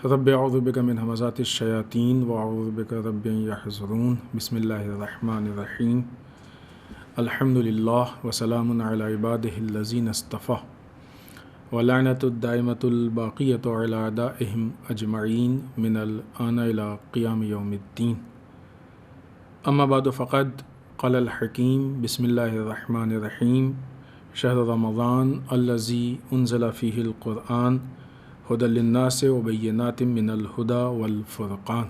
رب اعوذ بک من همزات الشیاطین واعوذ بک رب ان یحضرون بسم اللہ الرحمن الرحیم الحمد للہ وسلام علی عبادہ الذین اصطفیٰ ولعنۃ الدائمۃ الباقیۃ علی اعدائہم اجمعین من الآن الی قیام یوم الدین اما بعد فقد قال الحکیم بسم اللہ الرحمن الرحیم شہر رمضان الذی انزل فیہ القرآن ہدی للناس وبینات من الہدی والفرقان۔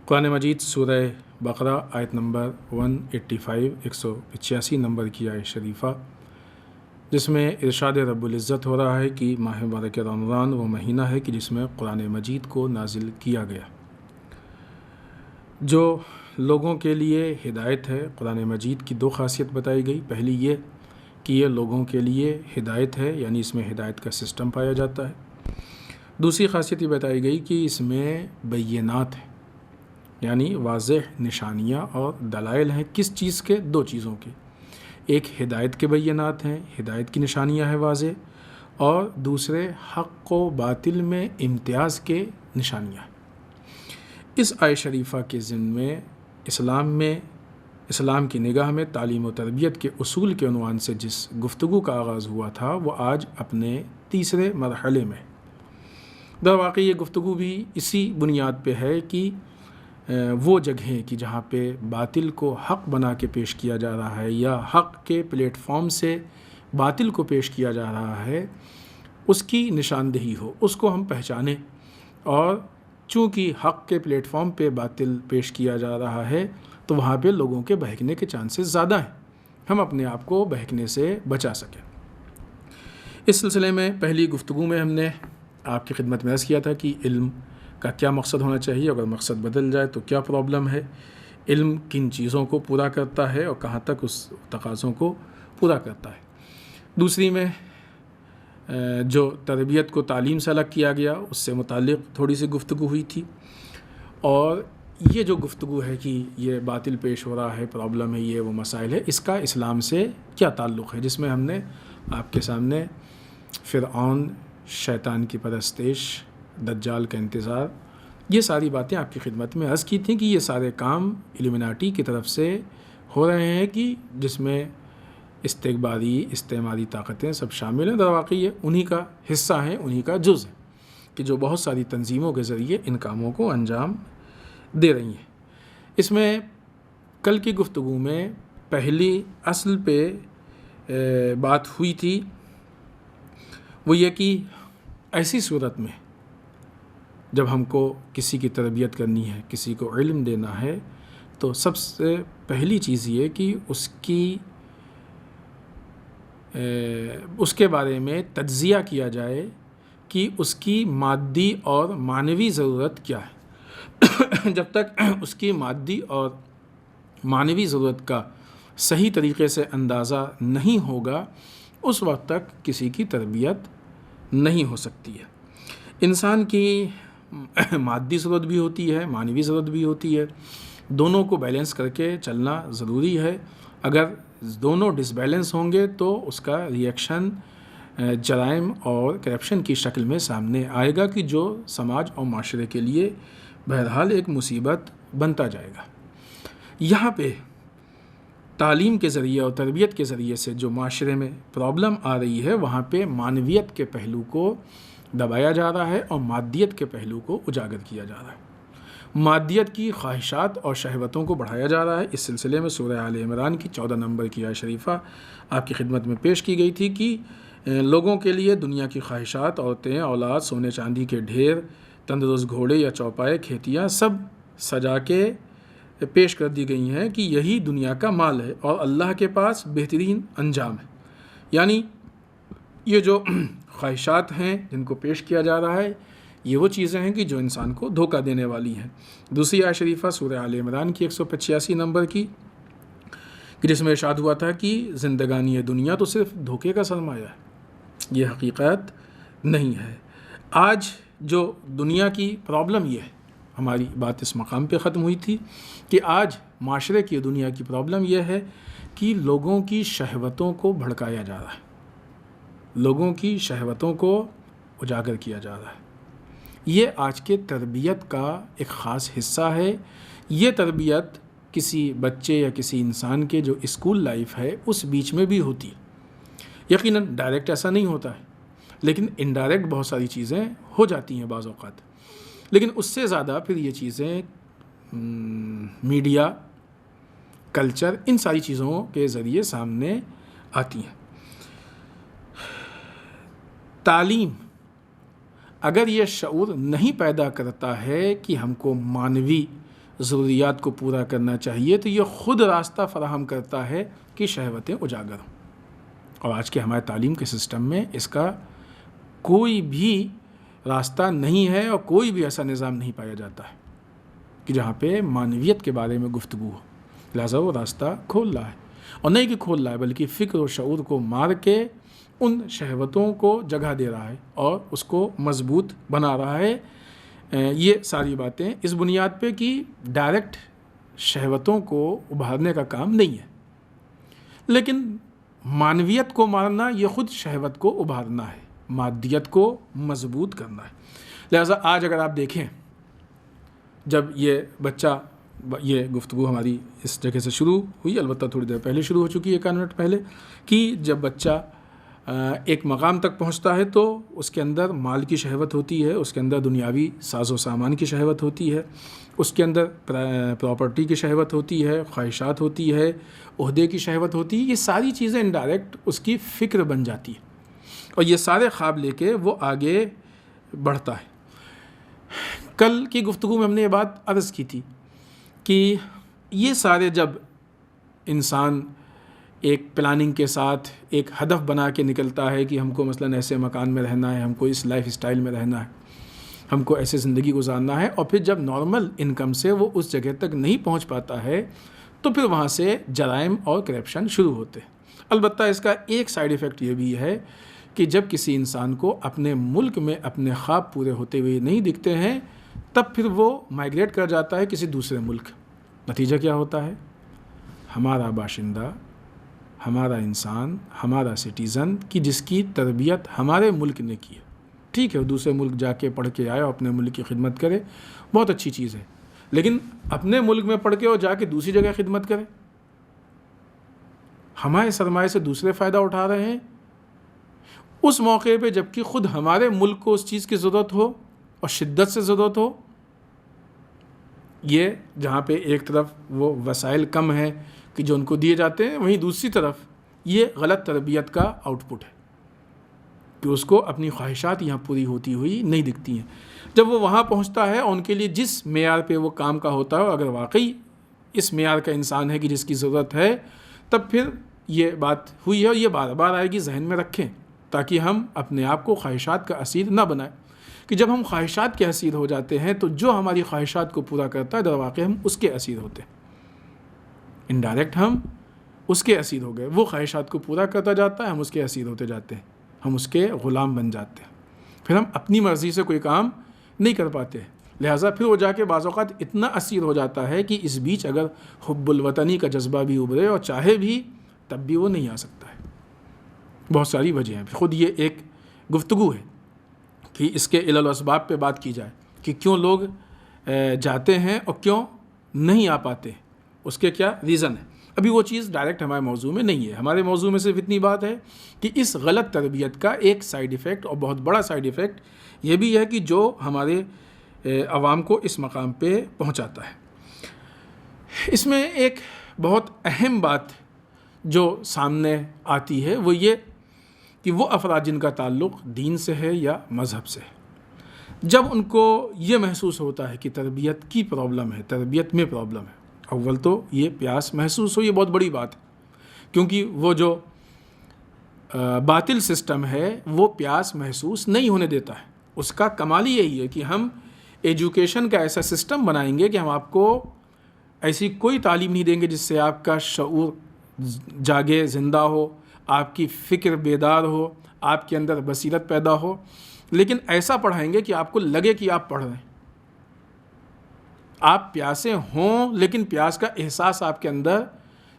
قرآن مجید سورہ بقرہ آیت نمبر 185 185 نمبر کی آیت شریفہ، جس میں ارشاد رب العزت ہو رہا ہے کہ ماہ مبارک رمضان وہ مہینہ ہے کہ جس میں قرآن مجید کو نازل کیا گیا، جو لوگوں کے لیے ہدایت ہے۔ قرآن مجید کی دو خاصیت بتائی گئی، پہلی یہ کہ یہ لوگوں کے لیے ہدایت ہے، یعنی اس میں ہدایت کا سسٹم پایا جاتا ہے۔ دوسری خاصیت یہ بتائی گئی کہ اس میں بینات ہیں، یعنی واضح نشانیاں اور دلائل ہیں۔ کس چیز کے؟ دو چیزوں کے، ایک ہدایت کے بینات ہیں، ہدایت کی نشانیاں ہیں واضح، اور دوسرے حق و باطل میں امتیاز کے نشانیاں ہیں۔ اس آیت شریفہ کے ضمن میں اسلام کی نگاہ میں تعلیم و تربیت کے اصول کے عنوان سے جس گفتگو کا آغاز ہوا تھا وہ آج اپنے تیسرے مرحلے میں۔ در واقع یہ گفتگو بھی اسی بنیاد پہ ہے کہ وہ جگہیں کہ جہاں پہ باطل کو حق بنا کے پیش کیا جا رہا ہے یا حق کے پلیٹ فارم سے باطل کو پیش کیا جا رہا ہے، اس کی نشاندہی ہو، اس کو ہم پہچانیں۔ اور چونکہ حق کے پلیٹ فارم پہ باطل پیش کیا جا رہا ہے تو وہاں پہ لوگوں کے بہکنے کے چانسز زیادہ ہیں، ہم اپنے آپ کو بہکنے سے بچا سکیں۔ اس سلسلے میں پہلی گفتگو میں ہم نے آپ کی خدمت میں عرض کیا تھا کہ علم کا کیا مقصد ہونا چاہیے، اگر مقصد بدل جائے تو کیا پرابلم ہے، علم کن چیزوں کو پورا کرتا ہے اور کہاں تک اس تقاضوں کو پورا کرتا ہے۔ دوسری میں جو تربیت کو تعلیم سے الگ کیا گیا اس سے متعلق تھوڑی سی گفتگو ہوئی تھی، اور یہ جو گفتگو ہے کہ یہ باطل پیش ہو رہا ہے، پرابلم ہے، یہ وہ مسائل ہے، اس کا اسلام سے کیا تعلق ہے، جس میں ہم نے آپ کے سامنے فرعون، شیطان کی پرستش، دجال کا انتظار، یہ ساری باتیں آپ کی خدمت میں عرض کی تھیں کہ یہ سارے کام ایلومیناٹی کی طرف سے ہو رہے ہیں، کہ جس میں استعماری طاقتیں سب شامل ہیں۔ در واقع یہ انہی کا حصہ ہیں، انہی کا جز ہے کہ جو بہت ساری تنظیموں کے ذریعے ان کاموں کو انجام دے رہی ہیں۔ اس میں کل کی گفتگو میں پہلی اصل پہ بات ہوئی تھی، وہ یہ کہ ایسی صورت میں جب ہم کو کسی کی تربیت کرنی ہے، کسی کو علم دینا ہے، تو سب سے پہلی چیز یہ کہ اس کے بارے میں تجزیہ کیا جائے کہ اس کی مادی اور معنوی ضرورت کیا ہے۔ جب تک اس کی مادی اور معنوی ضرورت کا صحیح طریقے سے اندازہ نہیں ہوگا، اس وقت تک کسی کی تربیت نہیں ہو سکتی ہے۔ انسان کی مادی ضرورت بھی ہوتی ہے، معنوی ضرورت بھی ہوتی ہے، دونوں کو بیلنس کر کے چلنا ضروری ہے۔ اگر دونوں ڈس بیلنس ہوں گے تو اس کا ریئیکشن جرائم اور کرپشن کی شکل میں سامنے آئے گا، کہ جو سماج اور معاشرے کے لیے بہرحال ایک مصیبت بنتا جائے گا۔ یہاں پہ تعلیم کے ذریعے اور تربیت کے ذریعے سے جو معاشرے میں پرابلم آ رہی ہے، وہاں پہ معنویت کے پہلو کو دبایا جا رہا ہے اور مادیت کے پہلو کو اجاگر کیا جا رہا ہے۔ مادیت کی خواہشات اور شہوتوں کو بڑھایا جا رہا ہے۔ اس سلسلے میں سورہ آل عمران کی 14 نمبر کی آیت شریفہ آپ کی خدمت میں پیش کی گئی تھی کہ لوگوں کے لیے دنیا کی خواہشات، عورتیں، اولاد، سونے چاندی کے ڈھیر، تندرست گھوڑے یا چوپائے، کھیتیاں سب سجا کے پیش کر دی گئی ہیں کہ یہی دنیا کا مال ہے اور اللہ کے پاس بہترین انجام ہے۔ یعنی یہ جو خواہشات ہیں جن کو پیش کیا جا رہا ہے، یہ وہ چیزیں ہیں کہ جو انسان کو دھوکہ دینے والی ہیں۔ دوسری آیت شریفہ سورہ آل عمران کی 185 نمبر کی، کہ جس میں ارشاد ہوا تھا کہ زندگانی دنیا تو صرف دھوکے کا سرمایہ ہے، یہ حقیقت نہیں ہے۔ آج جو دنیا کی پرابلم یہ ہے، ہماری بات اس مقام پہ ختم ہوئی تھی کہ آج معاشرے کی دنیا کی پرابلم یہ ہے کہ لوگوں کی شہوتوں کو بھڑکایا جا رہا ہے، لوگوں کی شہوتوں کو اجاگر کیا جا رہا ہے۔ یہ آج کے تربیت کا ایک خاص حصہ ہے۔ یہ تربیت کسی بچے یا کسی انسان کے جو اسکول لائف ہے اس بیچ میں بھی ہوتی ہے۔ یقیناً ڈائریکٹ ایسا نہیں ہوتا ہے، لیکن انڈائریکٹ بہت ساری چیزیں ہو جاتی ہیں بعض اوقات، لیکن اس سے زیادہ پھر یہ چیزیں میڈیا، کلچر، ان ساری چیزوں کے ذریعے سامنے آتی ہیں۔ تعلیم اگر یہ شعور نہیں پیدا کرتا ہے کہ ہم کو مانوی ضروریات کو پورا کرنا چاہیے، تو یہ خود راستہ فراہم کرتا ہے کہ شہوتیں اجاگر ہوں۔ اور آج کے ہمارے تعلیم کے سسٹم میں اس کا کوئی بھی راستہ نہیں ہے، اور کوئی بھی ایسا نظام نہیں پایا جاتا ہے کہ جہاں پہ معنویت کے بارے میں گفتگو ہو۔ لہٰذا وہ راستہ کھول رہا ہے، اور نہیں کہ کھول رہا ہے بلکہ فکر و شعور کو مار کے ان شہوتوں کو جگہ دے رہا ہے اور اس کو مضبوط بنا رہا ہے۔ یہ ساری باتیں اس بنیاد پہ کہ ڈائریکٹ شہوتوں کو ابھارنے کا کام نہیں ہے، لیکن معنویت کو مارنا یہ خود شہوت کو ابھارنا ہے، مادیت کو مضبوط کرنا ہے۔ لہٰذا آج اگر آپ دیکھیں، جب یہ بچہ، یہ گفتگو ہماری اس جگہ سے شروع ہوئی، البتہ تھوڑی دیر پہلے شروع ہو چکی ہے، 1 منٹ پہلے، کہ جب بچہ ایک مقام تک پہنچتا ہے تو اس کے اندر مال کی شہوت ہوتی ہے، اس کے اندر دنیاوی ساز و سامان کی شہوت ہوتی ہے، اس کے اندر پراپرٹی کی شہوت ہوتی ہے، خواہشات ہوتی ہے، عہدے کی شہوت ہوتی ہے۔ یہ ساری چیزیں انڈائریکٹ اس کی فکر بن جاتی ہے، اور یہ سارے خواب لے کے وہ آگے بڑھتا ہے۔ کل کی گفتگو میں ہم نے یہ بات عرض کی تھی کہ یہ سارے جب انسان ایک پلاننگ کے ساتھ ایک ہدف بنا کے نکلتا ہے کہ ہم کو مثلاً ایسے مکان میں رہنا ہے، ہم کو اس لائف اسٹائل میں رہنا ہے، ہم کو ایسے زندگی گزارنا ہے، اور پھر جب نارمل انکم سے وہ اس جگہ تک نہیں پہنچ پاتا ہے تو پھر وہاں سے جرائم اور کرپشن شروع ہوتے ہیں۔ البتہ اس کا ایک سائیڈ ایفیکٹ یہ بھی ہے کہ جب کسی انسان کو اپنے ملک میں اپنے خواب پورے ہوتے ہوئے نہیں دکھتے ہیں، تب پھر وہ مائیگریٹ کر جاتا ہے کسی دوسرے ملک۔ نتیجہ کیا ہوتا ہے؟ ہمارا باشندہ، ہمارا انسان، ہمارا سٹیزن کی جس کی تربیت ہمارے ملک نے کی ہے، ٹھیک ہے وہ دوسرے ملک جا کے پڑھ کے آئے اور اپنے ملک کی خدمت کرے، بہت اچھی چیز ہے، لیکن اپنے ملک میں پڑھ کے اور جا کے دوسری جگہ خدمت کرے، ہمارے سرمایے سے دوسرے فائدہ اٹھا رہے ہیں اس موقع پہ، جبکہ خود ہمارے ملک کو اس چیز کی ضرورت ہو اور شدت سے ضرورت ہو۔ یہ جہاں پہ ایک طرف وہ وسائل کم ہیں کہ جو ان کو دیے جاتے ہیں، وہیں دوسری طرف یہ غلط تربیت کا آؤٹ پٹ ہے کہ اس کو اپنی خواہشات یہاں پوری ہوتی ہوئی نہیں دکھتی ہیں۔ جب وہ وہاں پہنچتا ہے اور ان کے لیے جس معیار پہ وہ کام کا ہوتا ہے، اگر واقعی اس معیار کا انسان ہے کہ جس کی ضرورت ہے، تب پھر یہ بات ہوئی ہے، اور یہ بار بار آئے گی، ذہن میں رکھیں، تاکہ ہم اپنے آپ کو خواہشات کا اسیر نہ بنائیں، کہ جب ہم خواہشات کے اسیر ہو جاتے ہیں تو جو ہماری خواہشات کو پورا کرتا ہے در واقع ہم اس کے اسیر ہوتے ہیں، انڈائریکٹ ہم اس کے اسیر ہو گئے، وہ خواہشات کو پورا کرتا جاتا ہے، ہم اس کے اسیر ہوتے جاتے ہیں، ہم اس کے غلام بن جاتے ہیں، پھر ہم اپنی مرضی سے کوئی کام نہیں کر پاتے، لہٰذا پھر وہ جا کے بعض اوقات اتنا اسیر ہو جاتا ہے کہ اس بیچ اگر حب الوطنی کا جذبہ بھی ابھرے اور چاہے بھی، تب بھی وہ نہیں آ سکتا ہے۔ بہت ساری وجہ ہیں، خود یہ ایک گفتگو ہے کہ اس کے علل و اسباب پہ بات کی جائے کہ کیوں لوگ جاتے ہیں اور کیوں نہیں آ پاتے، اس کے کیا ریزن ہے۔ ابھی وہ چیز ڈائریکٹ ہمارے موضوع میں نہیں ہے، ہمارے موضوع میں صرف اتنی بات ہے کہ اس غلط تربیت کا ایک سائیڈ ایفیکٹ اور بہت بڑا سائیڈ ایفیکٹ یہ بھی ہے کہ جو ہمارے عوام کو اس مقام پہ پہنچاتا ہے۔ اس میں ایک بہت اہم بات جو سامنے آتی ہے وہ یہ کہ وہ افراد جن کا تعلق دین سے ہے یا مذہب سے ہے، جب ان کو یہ محسوس ہوتا ہے کہ تربیت کی پرابلم ہے، تربیت میں پرابلم ہے، اول تو یہ پیاس محسوس ہو، یہ بہت بڑی بات ہے، کیونکہ وہ جو باطل سسٹم ہے وہ پیاس محسوس نہیں ہونے دیتا ہے۔ اس کا کمال ہی یہی ہے کہ ہم ایجوکیشن کا ایسا سسٹم بنائیں گے کہ ہم آپ کو ایسی کوئی تعلیم نہیں دیں گے جس سے آپ کا شعور جاگے، زندہ ہو، آپ کی فکر بیدار ہو، آپ کے اندر بصیرت پیدا ہو، لیکن ایسا پڑھائیں گے کہ آپ کو لگے کہ آپ پڑھ رہے ہیں، آپ پیاسے ہوں لیکن پیاس کا احساس آپ کے اندر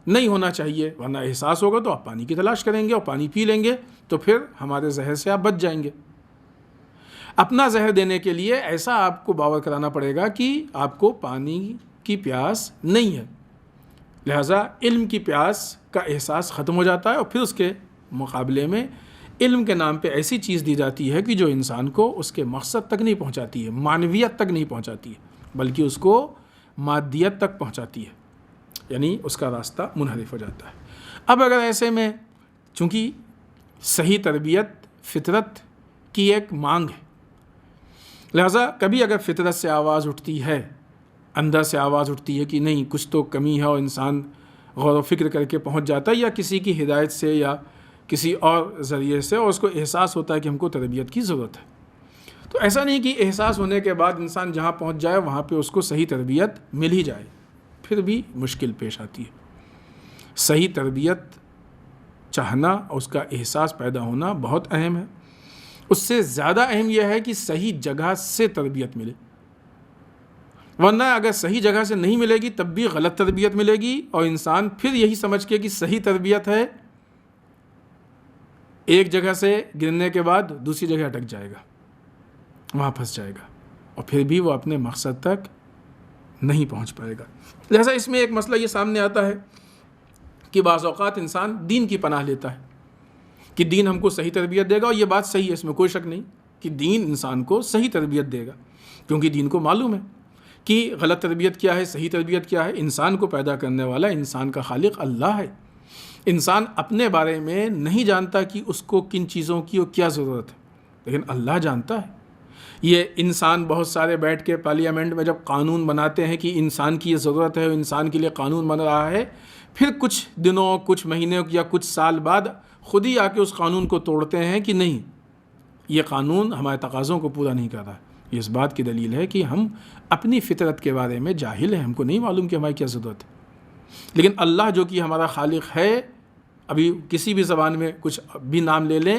نہیں ہونا چاہیے، ورنہ احساس ہوگا تو آپ پانی کی تلاش کریں گے اور پانی پی لیں گے تو پھر ہمارے زہر سے آپ بچ جائیں گے۔ اپنا زہر دینے کے لیے ایسا آپ کو باور کرانا پڑے گا کہ آپ کو پانی کی پیاس نہیں ہے، لہٰذا علم کی پیاس کا احساس ختم ہو جاتا ہے، اور پھر اس کے مقابلے میں علم کے نام پہ ایسی چیز دی جاتی ہے کہ جو انسان کو اس کے مقصد تک نہیں پہنچاتی ہے، معنویت تک نہیں پہنچاتی ہے، بلکہ اس کو مادیت تک پہنچاتی ہے، یعنی اس کا راستہ منحرف ہو جاتا ہے۔ اب اگر ایسے میں چونکہ صحیح تربیت فطرت کی ایک مانگ ہے، لہٰذا کبھی اگر فطرت سے آواز اٹھتی ہے، اندر سے آواز اٹھتی ہے کہ نہیں کچھ تو کمی ہے، اور انسان غور و فکر کر کے پہنچ جاتا ہے، یا کسی کی ہدایت سے یا کسی اور ذریعے سے، اور اس کو احساس ہوتا ہے کہ ہم کو تربیت کی ضرورت ہے، تو ایسا نہیں کہ احساس ہونے کے بعد انسان جہاں پہنچ جائے وہاں پہ اس کو صحیح تربیت مل ہی جائے، پھر بھی مشکل پیش آتی ہے۔ صحیح تربیت چاہنا اور اس کا احساس پیدا ہونا بہت اہم ہے۔ اس سے زیادہ اہم یہ ہے کہ صحیح جگہ سے تربیت ملے، ورنہ اگر صحیح جگہ سے نہیں ملے گی تب بھی غلط تربیت ملے گی، اور انسان پھر یہی سمجھ کے کہ صحیح تربیت ہے، ایک جگہ سے گرنے کے بعد دوسری جگہ اٹک جائے گا، وہاں پھنس جائے گا، اور پھر بھی وہ اپنے مقصد تک نہیں پہنچ پائے گا۔ لہٰذا اس میں ایک مسئلہ یہ سامنے آتا ہے کہ بعض اوقات انسان دین کی پناہ لیتا ہے کہ دین ہم کو صحیح تربیت دے گا، اور یہ بات صحیح ہے، اس میں کوئی شک نہیں کہ دین انسان کو صحیح تربیت دے گا، کیونکہ دین کو معلوم ہے کہ غلط تربیت کیا ہے، صحیح تربیت کیا ہے۔ انسان کو پیدا کرنے والا، انسان کا خالق اللہ ہے۔ انسان اپنے بارے میں نہیں جانتا کہ اس کو کن چیزوں کی اور کیا ضرورت ہے، لیکن اللہ جانتا ہے۔ یہ انسان بہت سارے بیٹھ کے پارلیمنٹ میں جب قانون بناتے ہیں کہ انسان کی یہ ضرورت ہے، انسان کے لیے قانون بن رہا ہے، پھر کچھ دنوں، کچھ مہینے یا کچھ سال بعد خود ہی آ کے اس قانون کو توڑتے ہیں کہ نہیں، یہ قانون ہمارے تقاضوں کو پورا نہیں کر رہا۔ یہ اس بات کی دلیل ہے کہ ہم اپنی فطرت کے بارے میں جاہل ہیں، ہم کو نہیں معلوم کہ ہماری کیا ضرورت ہے۔ لیکن اللہ جو کہ ہمارا خالق ہے، ابھی کسی بھی زبان میں کچھ بھی نام لے لیں،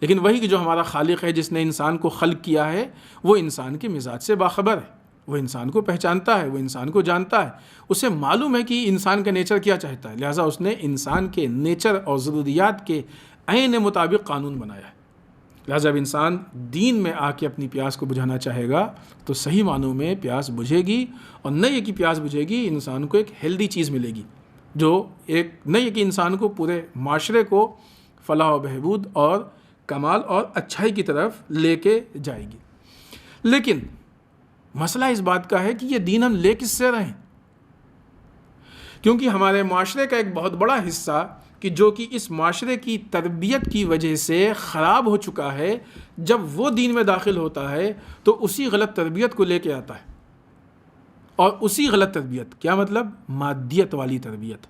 لیکن وہی جو ہمارا خالق ہے، جس نے انسان کو خلق کیا ہے، وہ انسان کے مزاج سے باخبر ہے، وہ انسان کو پہچانتا ہے، وہ انسان کو جانتا ہے، اسے معلوم ہے کہ انسان کا نیچر کیا چاہتا ہے، لہٰذا اس نے انسان کے نیچر اور ضروریات کے عین مطابق قانون بنایا ہے۔ لہٰذا جب انسان دین میں آ کے اپنی پیاس کو بجھانا چاہے گا تو صحیح معنوں میں پیاس بجھے گی، اور نہ یہ کہ پیاس بجھے گی، انسان کو ایک ہیلدی چیز ملے گی، جو ایک نہ یہ کہ انسان کو پورے معاشرے کو فلاح و بہبود اور کمال اور اچھائی کی طرف لے کے جائے گی۔ لیکن مسئلہ اس بات کا ہے کہ یہ دین ہم لے کس سے رہے ہیں، کیونکہ ہمارے معاشرے کا ایک بہت بڑا حصہ کہ جو کہ اس معاشرے کی تربیت کی وجہ سے خراب ہو چکا ہے، جب وہ دین میں داخل ہوتا ہے تو اسی غلط تربیت کو لے کے آتا ہے، اور اسی غلط تربیت کیا مطلب؟ مادیت والی تربیت،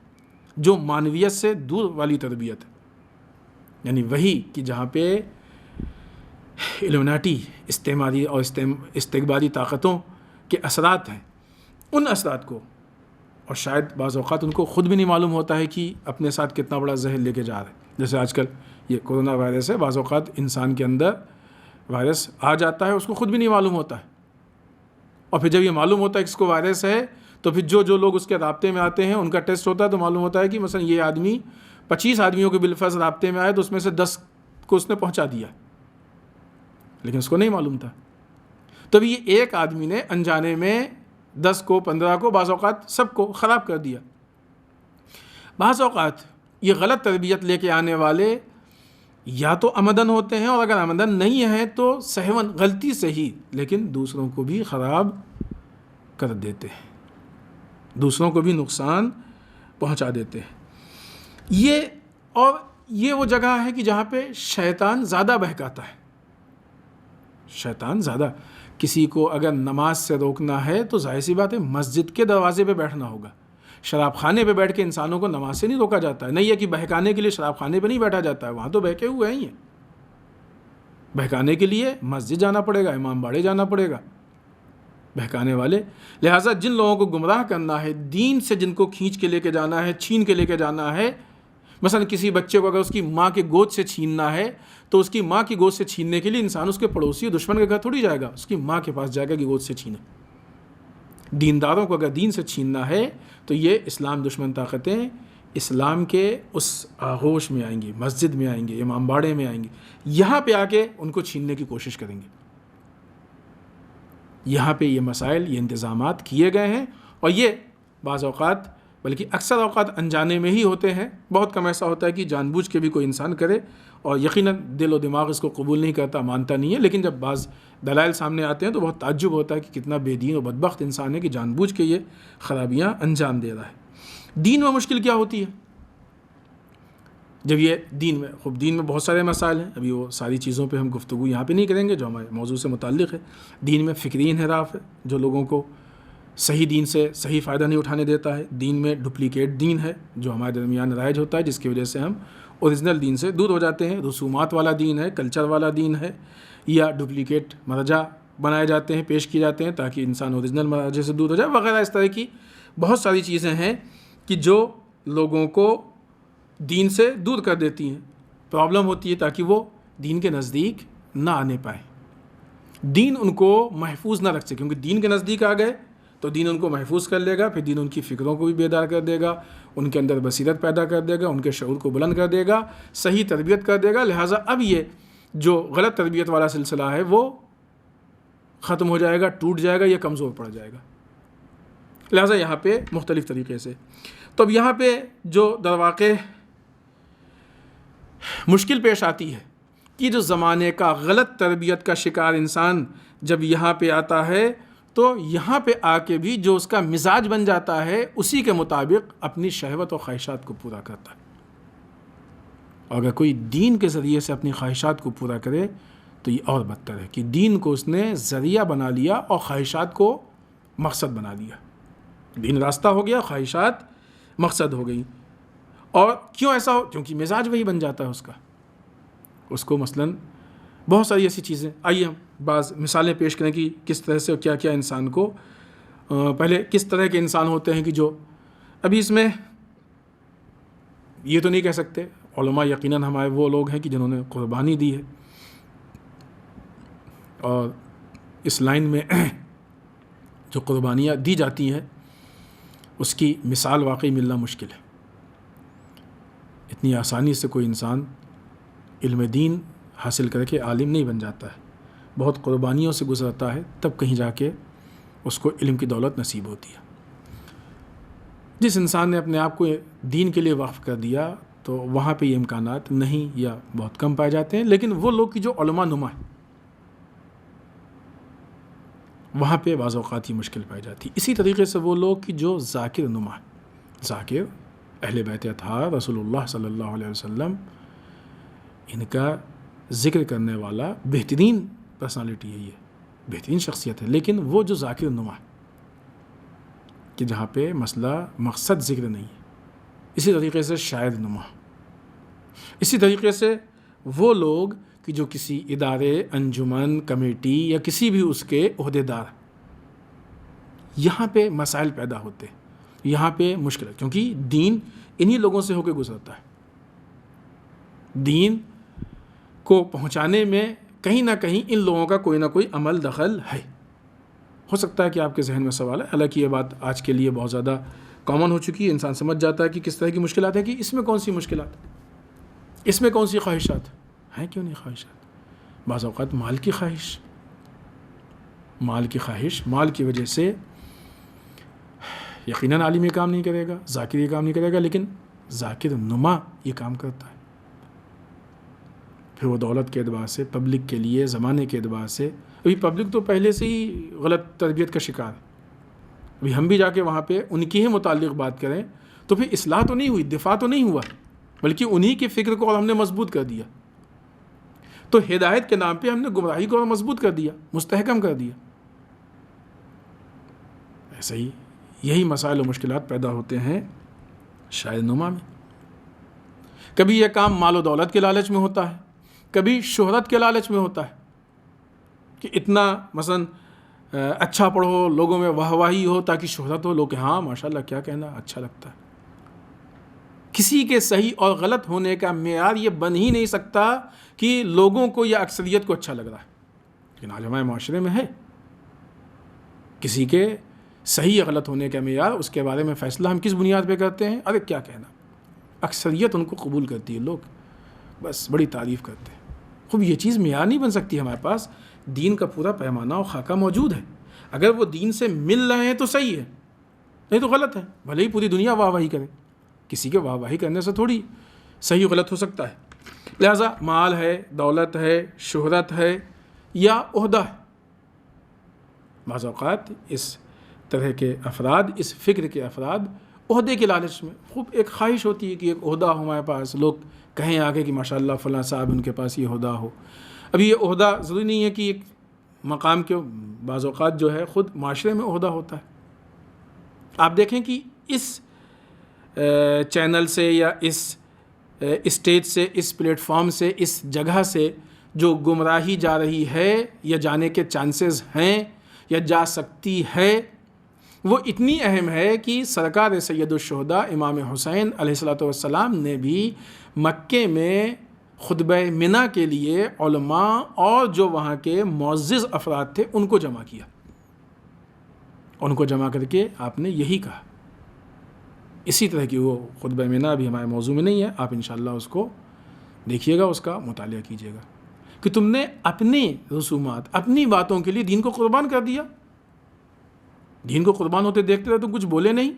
جو معنویت سے دور والی تربیت ہے، یعنی وہی کہ جہاں پہ الومناٹی استعماری اور استکباری طاقتوں کے اثرات ہیں، ان اثرات کو، اور شاید بعض اوقات ان کو خود بھی نہیں معلوم ہوتا ہے کہ اپنے ساتھ کتنا بڑا زہر لے کے جا رہے ہیں۔ جیسے آج کل یہ کورونا وائرس ہے، بعض اوقات انسان کے اندر وائرس آ جاتا ہے، اس کو خود بھی نہیں معلوم ہوتا ہے، اور پھر جب یہ معلوم ہوتا ہے کہ اس کو وائرس ہے تو پھر جو لوگ اس کے رابطے میں آتے ہیں ان کا ٹیسٹ ہوتا ہے تو معلوم ہوتا ہے کہ مثلا یہ آدمی 25 آدمیوں کے بالفرض رابطے میں آئے تو اس میں سے 10 کو اس نے پہنچا دیا، لیکن اس کو نہیں معلوم تھا، تب یہ ایک آدمی نے انجانے میں 10 کو 15 کو بعض اوقات سب کو خراب کر دیا۔ بعض اوقات یہ غلط تربیت لے کے آنے والے یا تو عمدن ہوتے ہیں، اور اگر عمدن نہیں ہیں تو سہون غلطی سے ہی، لیکن دوسروں کو بھی خراب کر دیتے ہیں، دوسروں کو بھی نقصان پہنچا دیتے ہیں۔ یہ وہ جگہ ہے کہ جہاں پہ شیطان زیادہ بہکاتا ہے۔ شیطان زیادہ، کسی کو اگر نماز سے روکنا ہے تو ظاہر سی بات ہے مسجد کے دروازے پہ بیٹھنا ہوگا، شراب خانے پہ بیٹھ کے انسانوں کو نماز سے نہیں روکا جاتا ہے۔ نہیں ہے کہ بہکانے کے لیے شراب خانے پہ نہیں بیٹھا جاتا ہے، وہاں تو بہکے ہوئے ہی ہیں، بہکانے کے لیے مسجد جانا پڑے گا، امام باڑے جانا پڑے گا بہکانے والے۔ لہٰذا جن لوگوں کو گمراہ کرنا ہے، دین سے جن کو کھینچ کے لے کے جانا ہے، چھین کے لے کے جانا ہے، مثلا کسی بچے کو اگر اس کی ماں کے گود سے چھیننا ہے تو اس کی ماں کی گود سے چھیننے کے لیے انسان اس کے پڑوسی دشمن کے گھر تھوڑی جائے گا، اس کی ماں کے پاس جائے گا کہ گود سے چھینے۔ دینداروں کو اگر دین سے چھیننا ہے تو یہ اسلام دشمن طاقتیں اسلام کے اس آغوش میں آئیں گی، مسجد میں آئیں گے، امام باڑے میں آئیں گے، یہاں پہ آ کے ان کو چھیننے کی کوشش کریں گے۔ یہاں پہ یہ مسائل، یہ انتظامات کیے گئے ہیں، اور یہ بعض اوقات بلکہ اکثر اوقات انجانے میں ہی ہوتے ہیں۔ بہت کم ایسا ہوتا ہے کہ جان بوجھ کے بھی کوئی انسان کرے، اور یقیناً دل و دماغ اس کو قبول نہیں کرتا، مانتا نہیں ہے، لیکن جب بعض دلائل سامنے آتے ہیں تو بہت تعجب ہوتا ہے کہ کتنا بے دین و بدبخت انسان ہے کہ جان بوجھ کے یہ خرابیاں انجام دے رہا ہے۔ دین میں مشکل کیا ہوتی ہے؟ جب یہ دین میں، خوب دین میں بہت سارے مسائل ہیں، ابھی وہ ساری چیزوں پہ ہم گفتگو یہاں پہ نہیں کریں گے جو ہمارے موضوع سے متعلق ہے۔ دین میں فکری انحراف ہے جو لوگوں کو صحیح دین سے صحیح فائدہ نہیں اٹھانے دیتا ہے۔ دین میں ڈپلیکیٹ دین ہے جو ہمارے درمیان رائج ہوتا ہے، جس کی وجہ سے ہم اوریجنل دین سے دور ہو جاتے ہیں۔ رسومات والا دین ہے، کلچر والا دین ہے، یا ڈپلیکیٹ مرجع بنائے جاتے ہیں، پیش کیے جاتے ہیں تاکہ انسان اوریجنل مرجع سے دور ہو جائے، وغیرہ اس طرح کی بہت ساری چیزیں ہیں کہ جو لوگوں کو دین سے دور کر دیتی ہیں۔ پرابلم ہوتی ہے تاکہ وہ دین کے نزدیک نہ آنے پائیں، دین ان کو محفوظ نہ رکھ سکے، کیونکہ دین کے نزدیک آ گئے تو دین ان کو محفوظ کر لے گا، پھر دین ان کی فکروں کو بھی بیدار کر دے گا، ان کے اندر بصیرت پیدا کر دے گا، ان کے شعور کو بلند کر دے گا، صحیح تربیت کر دے گا۔ لہٰذا اب یہ جو غلط تربیت والا سلسلہ ہے وہ ختم ہو جائے گا، ٹوٹ جائے گا، یہ کمزور پڑ جائے گا۔ لہٰذا یہاں پہ مختلف طریقے سے، تو اب یہاں پہ جو در واقع مشکل پیش آتی ہے کہ جو زمانے کا غلط تربیت کا شکار انسان جب یہاں پہ آتا ہے تو یہاں پہ آ کے بھی جو اس کا مزاج بن جاتا ہے اسی کے مطابق اپنی شہوت و خواہشات کو پورا کرتا ہے۔ اور اگر کوئی دین کے ذریعے سے اپنی خواہشات کو پورا کرے تو یہ اور بدتر ہے کہ دین کو اس نے ذریعہ بنا لیا اور خواہشات کو مقصد بنا لیا۔ دین راستہ ہو گیا، خواہشات مقصد ہو گئی۔ اور کیوں ایسا ہو؟ کیونکہ مزاج وہی بن جاتا ہے اس کو مثلاً بہت ساری ایسی چیزیں، آئیے ہم بعض مثالیں پیش کریں کہ کس طرح سے کیا کیا انسان کو پہلے کس طرح کے انسان ہوتے ہیں کہ جو ابھی اس میں یہ تو نہیں کہہ سکتے، علماء یقیناً ہمارے وہ لوگ ہیں کہ جنہوں نے قربانی دی ہے، اور اس لائن میں جو قربانیاں دی جاتی ہیں اس کی مثال واقعی ملنا مشکل ہے۔ اتنی آسانی سے کوئی انسان علم دین حاصل کر کے عالم نہیں بن جاتا ہے، بہت قربانیوں سے گزرتا ہے، تب کہیں جا کے اس کو علم کی دولت نصیب ہوتی ہے۔ جس انسان نے اپنے آپ کو دین کے لیے وقف کر دیا تو وہاں پہ یہ امکانات نہیں یا بہت کم پائے جاتے ہیں، لیکن وہ لوگ کی جو علماء نما ہیں وہاں پہ بعض اوقات ہی مشکل پائی جاتی ہے۔ اسی طریقے سے وہ لوگ کی جو ذاکر نما ہیں، ذاکر اہل بیت اطہار رسول اللہ صلی اللہ علیہ وسلم، ان کا ذکر کرنے والا بہترین پرسنالٹی ہے، یہ بہترین شخصیت ہے، لیکن وہ جو ذاکر نما ہے کہ جہاں پہ مسئلہ مقصد ذکر نہیں ہے۔ اسی طریقے سے شاعر نما، اسی طریقے سے وہ لوگ کہ جو کسی ادارے، انجمن، کمیٹی یا کسی بھی اس کے عہدیدار، یہاں پہ مسائل پیدا ہوتے ہیں، یہاں پہ مشکل ہے، کیونکہ دین انہی لوگوں سے ہو کے گزرتا ہے۔ دین کو پہنچانے میں کہیں نہ کہیں ان لوگوں کا کوئی نہ کوئی عمل دخل ہے۔ ہو سکتا ہے کہ آپ کے ذہن میں سوال ہے، حالانکہ یہ بات آج کے لیے بہت زیادہ کامن ہو چکی ہے، انسان سمجھ جاتا ہے کہ کس طرح کی مشکلات ہیں، کہ اس میں کون سی مشکلات، اس میں کون سی خواہشات ہیں، کیوں نہیں خواہشات؟ بعض اوقات مال کی خواہش، مال کی وجہ سے یقیناً عالم یہ کام نہیں کرے گا، ذاکر یہ کام نہیں کرے گا، لیکن ذاکر نما یہ کام کرتا ہے۔ پھر وہ دولت کے اعتبار سے، پبلک کے لیے، زمانے کے اعتبار سے، ابھی پبلک تو پہلے سے ہی غلط تربیت کا شکار ہے، ابھی ہم بھی جا کے وہاں پہ ان کی ہی متعلق بات کریں تو پھر اصلاح تو نہیں ہوئی، دفاع تو نہیں ہوا، بلکہ انہی کی فکر کو اور ہم نے مضبوط کر دیا۔ تو ہدایت کے نام پہ ہم نے گمراہی کو اور مضبوط کر دیا، مستحکم کر دیا۔ ایسے ہی یہی مسائل و مشکلات پیدا ہوتے ہیں شاعر نما میں۔ کبھی یہ کام مال و دولت کے لالچ میں ہوتا ہے، کبھی شہرت کے لالچ میں ہوتا ہے کہ اتنا مثلا اچھا پڑھو، لوگوں میں واہ واہی ہو تاکہ شہرت ہو، لوگ کہ ہاں ماشاءاللہ کیا کہنا، اچھا لگتا ہے۔ کسی کے صحیح اور غلط ہونے کا معیار یہ بن ہی نہیں سکتا کہ لوگوں کو یا اکثریت کو اچھا لگ رہا ہے، لیکن آج ہمارے معاشرے میں ہے کسی کے صحیح یا غلط ہونے کا معیار، اس کے بارے میں فیصلہ ہم کس بنیاد پہ کرتے ہیں؟ ارے کیا کہنا، اکثریت ان کو قبول کرتی ہے، لوگ بس بڑی تعریف کرتے ہیں۔ خوب یہ چیز معیار نہیں بن سکتی، ہمارے پاس دین کا پورا پیمانہ اور خاکہ موجود ہے، اگر وہ دین سے مل رہے ہیں تو صحیح ہے، نہیں تو غلط ہے، بھلے ہی پوری دنیا واہ واہی کرے، کسی کے واہ واہی کرنے سے تھوڑی صحیح غلط ہو سکتا ہے۔ لہٰذا مال ہے، دولت ہے، شہرت ہے یا عہدہ ہے، بعض اوقات اس طرح کے افراد، اس فکر کے افراد عہدے کے لالچ میں، خوب ایک خواہش ہوتی ہے کہ ایک عہدہ ہو ہمارے پاس، لوگ کہیں آگے کہ ماشاءاللہ فلاں صاحب ان کے پاس یہ عہدہ ہو۔ ابھی یہ عہدہ ضروری نہیں ہے کہ ایک مقام کے، بعض اوقات جو ہے خود معاشرے میں عہدہ ہوتا ہے۔ آپ دیکھیں کہ اس چینل سے یا اس اسٹیج سے، اس پلیٹ فارم سے، اس جگہ سے جو گمراہی جا رہی ہے یا جانے کے چانسز ہیں یا جا سکتی ہے، وہ اتنی اہم ہے کہ سرکار سید الشہداء امام حسین علیہ السلام نے بھی مکے میں خطبہ منی کے لیے علماء اور جو وہاں کے معزز افراد تھے ان کو جمع کیا، ان کو جمع کر کے آپ نے یہی کہا۔ اسی طرح کی وہ خطبہ منی بھی ہمارے موضوع میں نہیں ہے، آپ انشاءاللہ اس کو دیکھیے گا، اس کا مطالعہ کیجیے گا کہ تم نے اپنی رسومات، اپنی باتوں کے لیے دین کو قربان کر دیا، دین کو قربان ہوتے دیکھتے رہے تو کچھ بولے نہیں۔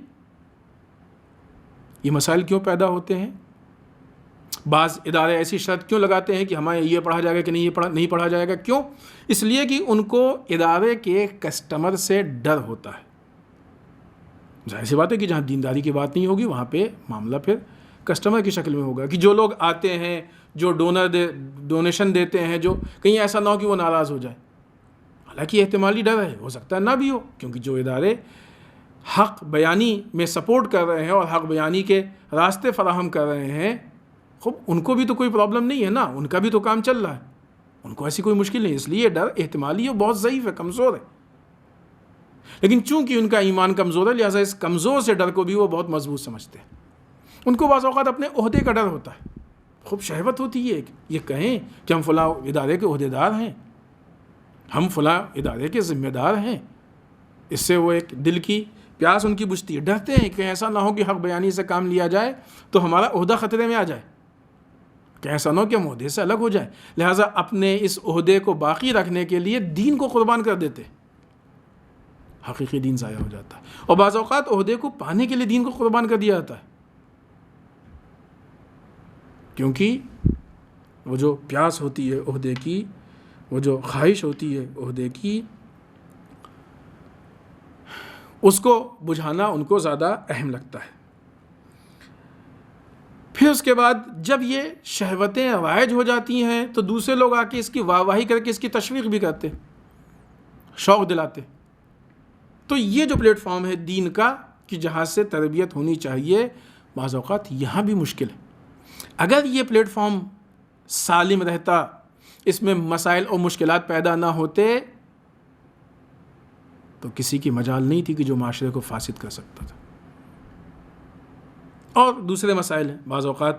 یہ مسائل کیوں پیدا ہوتے ہیں؟ بعض ادارے ایسی شرط کیوں لگاتے ہیں کہ ہمیں یہ پڑھا جائے گا کہ نہیں پڑھا جائے گا؟ کیوں؟ اس لیے کہ ان کو ادارے کے کسٹمر سے ڈر ہوتا ہے۔ ظاہر سی بات ہے کہ جہاں دینداری کی بات نہیں ہوگی وہاں پہ معاملہ پھر کسٹمر کی شکل میں ہوگا، کہ جو لوگ آتے ہیں، جو ڈونیشن دیتے ہیں، جو کہیں ایسا نہ ہو کہ وہ ناراض ہو جائے۔ حالانکہ احتمالی ڈر ہے، ہو سکتا ہے نہ بھی ہو، کیونکہ جو ادارے حق بیانی میں سپورٹ کر رہے ہیں اور حق بیانی کے راستے فراہم کر رہے ہیں، خب ان کو بھی تو کوئی پرابلم نہیں ہے نا، ان کا بھی تو کام چل رہا ہے، ان کو ایسی کوئی مشکل نہیں، اس لیے ڈر احتمالی ہے، بہت ضعیف ہے، کمزور ہے۔ لیکن چونکہ ان کا ایمان کمزور ہے، لہٰذا اس کمزور سے ڈر کو بھی وہ بہت مضبوط سمجھتے ہیں۔ ان کو بعض اوقات اپنے عہدے کا ڈر ہوتا ہے، خوب شہوت ہوتی ہے یہ کہیں کہ ہم فلاں ادارے کے عہدے دار ہیں، ہم فلاں ادارے کے ذمہ دار ہیں، اس سے وہ ایک دل کی پیاس ان کی بجھتی ہے، ڈرتے ہیں کہ ایسا نہ ہو کہ حق بیانی سے کام لیا جائے تو ہمارا عہدہ خطرے میں آ جائے، کہ ایسا نہ ہو کہ ہم عہدے سے الگ ہو جائیں، لہٰذا اپنے اس عہدے کو باقی رکھنے کے لیے دین کو قربان کر دیتے، حقیقی دین ضائع ہو جاتا ہے۔ اور بعض اوقات عہدے کو پانے کے لیے دین کو قربان کر دیا جاتا ہے، کیونکہ وہ جو پیاس ہوتی ہے عہدے کی، وہ جو خواہش ہوتی ہے عہدے کی، اس کو بجھانا ان کو زیادہ اہم لگتا ہے۔ پھر اس کے بعد جب یہ شہوتیں رائج ہو جاتی ہیں تو دوسرے لوگ آ کے اس کی واہ واہی کر کے اس کی تشویق بھی کرتے، شوق دلاتے۔ تو یہ جو پلیٹ فارم ہے دین کا کہ جہاں سے تربیت ہونی چاہیے، بعض اوقات یہاں بھی مشکل ہے۔ اگر یہ پلیٹ فارم سالم رہتا، اس میں مسائل اور مشکلات پیدا نہ ہوتے، تو کسی کی مجال نہیں تھی کہ جو معاشرے کو فاسد کر سکتا تھا۔ اور دوسرے مسائل ہیں، بعض اوقات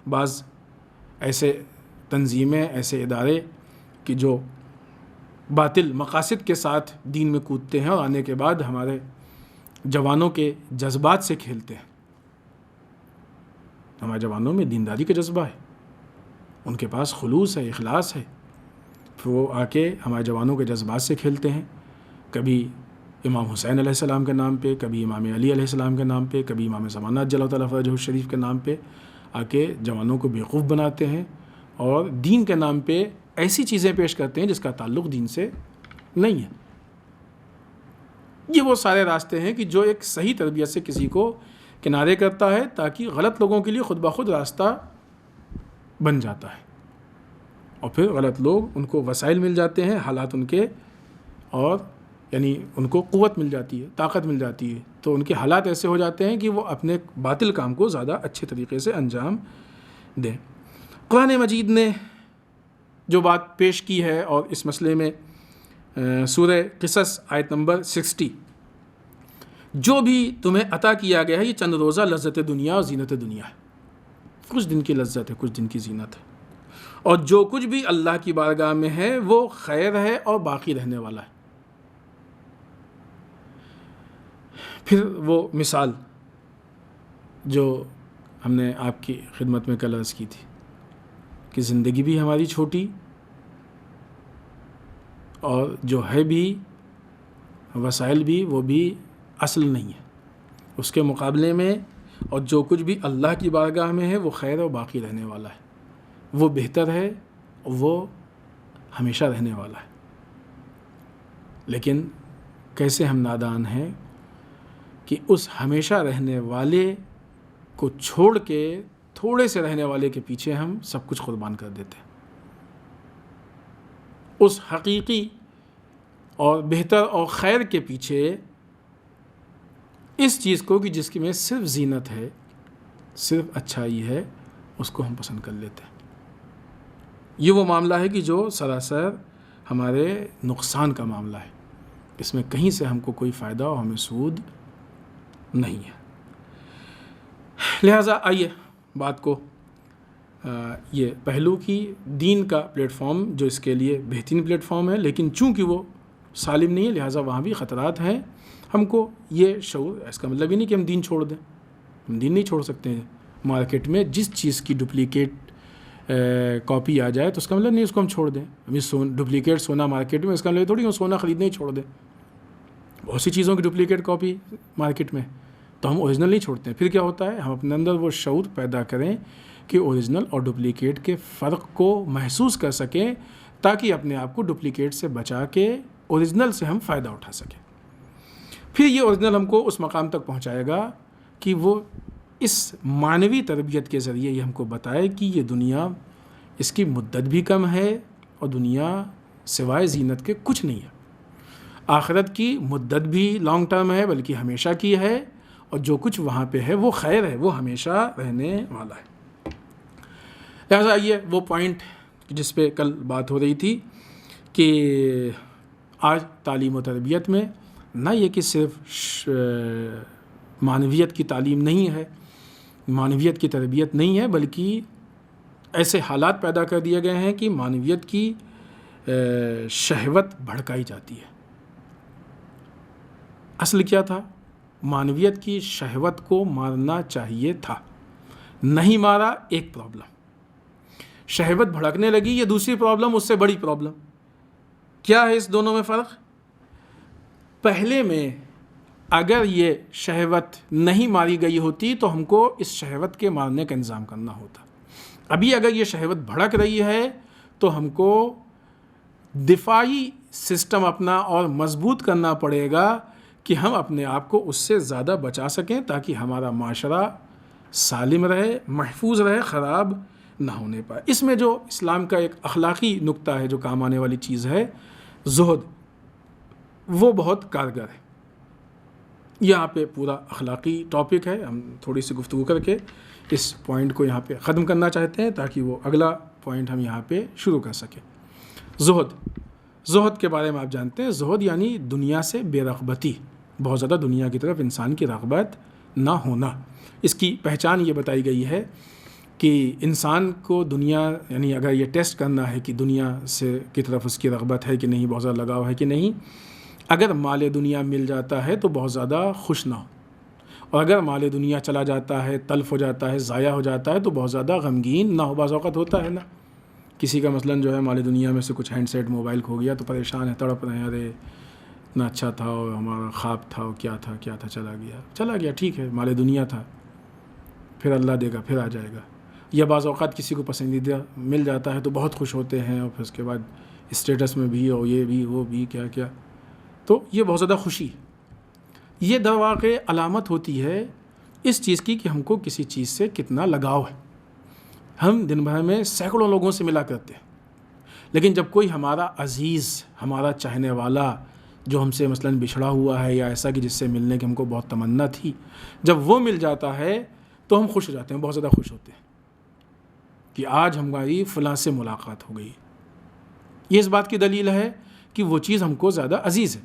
بعض ایسے تنظیمیں، ایسے ادارے کہ جو باطل مقاصد کے ساتھ دین میں کودتے ہیں اور آنے کے بعد ہمارے جوانوں کے جذبات سے کھیلتے ہیں۔ ہمارے جوانوں میں دینداری کا جذبہ ہے، ان کے پاس خلوص ہے، اخلاص ہے، پھر وہ آ کے ہمارے جوانوں کے جذبات سے کھیلتے ہیں، کبھی امام حسین علیہ السلام کے نام پہ، کبھی امام علی علیہ السلام کے نام پہ، کبھی امام زمانہ جل تعالیٰ فرجہ الشریف کے نام پہ آ کے جوانوں کو بیوقوف بناتے ہیں اور دین کے نام پہ ایسی چیزیں پیش کرتے ہیں جس کا تعلق دین سے نہیں ہے۔ یہ وہ سارے راستے ہیں کہ جو ایک صحیح تربیت سے کسی کو کنارے کرتا ہے تاکہ غلط لوگوں کے لیے خود بخود راستہ بن جاتا ہے، اور پھر غلط لوگ ان کو وسائل مل جاتے ہیں، حالات ان کے، اور یعنی ان کو قوت مل جاتی ہے، طاقت مل جاتی ہے، تو ان کے حالات ایسے ہو جاتے ہیں کہ وہ اپنے باطل کام کو زیادہ اچھے طریقے سے انجام دیں۔ قرآن مجید نے جو بات پیش کی ہے اور اس مسئلے میں سورہ قصص آیت نمبر 60، جو بھی تمہیں عطا کیا گیا ہے یہ چند روزہ لذت دنیا اور زینت دنیا ہے، کچھ دن کی لذت ہے، کچھ دن کی زینت ہے، اور جو کچھ بھی اللہ کی بارگاہ میں ہے وہ خیر ہے اور باقی رہنے والا ہے۔ پھر وہ مثال جو ہم نے آپ کی خدمت میں کل عرض کی تھی کہ زندگی بھی ہماری چھوٹی، اور جو ہے بھی وسائل بھی وہ بھی اصل نہیں ہے اس کے مقابلے میں، اور جو کچھ بھی اللہ کی بارگاہ میں ہے وہ خیر و باقی رہنے والا ہے، وہ بہتر ہے، وہ ہمیشہ رہنے والا ہے۔ لیکن کیسے ہم نادان ہیں کہ اس ہمیشہ رہنے والے کو چھوڑ کے تھوڑے سے رہنے والے کے پیچھے ہم سب کچھ قربان کر دیتے ہیں۔ اس حقیقی اور بہتر اور خیر کے پیچھے اس چیز کو کہ جس کی میں صرف زینت ہے، صرف اچھائی ہے، اس کو ہم پسند کر لیتے ہیں۔ یہ وہ معاملہ ہے کہ جو سراسر ہمارے نقصان کا معاملہ ہے، اس میں کہیں سے ہم کو کوئی فائدہ اور ہمیں سود نہیں ہے۔ لہٰذا آئیے بات کو یہ پہلو کی دین کا پلیٹ فارم جو اس کے لیے بہترین پلیٹ فارم ہے، لیکن چونکہ وہ سالم نہیں ہے لہٰذا وہاں بھی خطرات ہیں۔ ہم کو یہ شعور، اس کا مطلب یہ نہیں کہ ہم دین چھوڑ دیں، ہم دین نہیں چھوڑ سکتے ہیں۔ مارکیٹ میں جس چیز کی ڈپلیکیٹ کاپی آ جائے تو اس کا مطلب نہیں اس کو ہم چھوڑ دیں۔ ابھی ڈپلیکیٹ سونا مارکیٹ میں، اس کا مطلب تھوڑی ہم سونا خریدنے ہی چھوڑ دیں۔ بہت سی چیزوں کی ڈپلیکیٹ کاپی مارکیٹ میں، تو ہم اوریجنل نہیں چھوڑتے ہیں۔ پھر کیا ہوتا ہے، ہم اپنے اندر وہ شعور پیدا کریں کہ اوریجنل اور ڈپلیکیٹ کے فرق کو محسوس کر سکیں، تاکہ اپنے آپ کو ڈپلیکیٹ سے بچا کے اوریجنل سے ہم فائدہ اٹھا سکیں۔ پھر یہ اوریجنل ہم کو اس مقام تک پہنچائے گا کہ وہ اس معنوی تربیت کے ذریعے یہ ہم کو بتائے کہ یہ دنیا، اس کی مدت بھی کم ہے اور دنیا سوائے زینت کے کچھ نہیں ہے۔ آخرت کی مدت بھی لانگ ٹرم ہے بلکہ ہمیشہ کی ہے، اور جو کچھ وہاں پہ ہے وہ خیر ہے، وہ ہمیشہ رہنے والا ہے۔ لہٰذا یہ وہ پوائنٹ جس پہ کل بات ہو رہی تھی کہ آج تعلیم و تربیت میں نہ یہ کہ صرف معنویت کی تعلیم نہیں ہے، معنویت کی تربیت نہیں ہے، بلکہ ایسے حالات پیدا کر دیے گئے ہیں کہ معنویت کی شہوت بھڑکائی جاتی ہے۔ اصل کیا تھا؟ معنویت کی شہوت کو مارنا چاہیے تھا، نہیں مارا، ایک پرابلم۔ شہوت بھڑکنے لگی، یہ دوسری پرابلم، اس سے بڑی پرابلم۔ کیا ہے اس دونوں میں فرق؟ پہلے میں اگر یہ شہوت نہیں ماری گئی ہوتی تو ہم کو اس شہوت کے مارنے کا انتظام کرنا ہوتا۔ ابھی اگر یہ شہوت بھڑک رہی ہے تو ہم کو دفاعی سسٹم اپنا اور مضبوط کرنا پڑے گا کہ ہم اپنے آپ کو اس سے زیادہ بچا سکیں، تاکہ ہمارا معاشرہ سالم رہے، محفوظ رہے، خراب نہ ہونے پائے۔ اس میں جو اسلام کا ایک اخلاقی نقطہ ہے جو کام آنے والی چیز ہے، زہد، وہ بہت کارگر ہے۔ یہاں پہ پورا اخلاقی ٹاپک ہے، ہم تھوڑی سی گفتگو کر کے اس پوائنٹ کو یہاں پہ ختم کرنا چاہتے ہیں تاکہ وہ اگلا پوائنٹ ہم یہاں پہ شروع کر سکیں۔ زہد کے بارے میں آپ جانتے ہیں، زہد یعنی دنیا سے بے رغبتی، بہت زیادہ دنیا کی طرف انسان کی رغبت نہ ہونا۔ اس کی پہچان یہ بتائی گئی ہے کہ انسان کو دنیا، یعنی اگر یہ ٹیسٹ کرنا ہے کہ دنیا سے کی طرف اس کی رغبت ہے کہ نہیں، بہت زیادہ لگاؤ ہے کہ نہیں، اگر مال دنیا مل جاتا ہے تو بہت زیادہ خوش نہ ہو، اور اگر مال دنیا چلا جاتا ہے، تلف ہو جاتا ہے، ضائع ہو جاتا ہے تو بہت زیادہ غمگین نہ ہو۔ بعض اوقات ہوتا ہے نا، کسی کا مثلاً جو ہے مال دنیا میں سے کچھ ہینڈ سیٹ موبائل کھو گیا تو پریشان ہے، تڑپ رہے ہیں، ارے اتنا اچھا تھا اور ہمارا خواب تھا، اور کیا تھا، چلا گیا، ٹھیک ہے، مال دنیا تھا، پھر اللہ دے گا، پھر آ جائے گا۔ یا بعض اوقات کسی کو پسندیدہ مل جاتا ہے تو بہت خوش ہوتے ہیں، اور پھر اس کے بعد اسٹیٹس میں بھی، اور یہ بھی، وہ بھی، کیا، تو یہ بہت زیادہ خوشی، یہ در واقع علامت ہوتی ہے اس چیز کی کہ ہم کو کسی چیز سے کتنا لگاؤ ہے۔ ہم دن بھر میں سینکڑوں لوگوں سے ملا کرتے ہیں، لیکن جب کوئی ہمارا عزیز، ہمارا چاہنے والا جو ہم سے مثلاً بچھڑا ہوا ہے، یا ایسا کہ جس سے ملنے کی ہم کو بہت تمنا تھی، جب وہ مل جاتا ہے تو ہم خوش ہو جاتے ہیں، بہت زیادہ خوش ہوتے ہیں کہ آج ہماری فلاں سے ملاقات ہو گئی۔ یہ اس بات کی دلیل ہے کہ وہ چیز ہم کو زیادہ عزیز ہے۔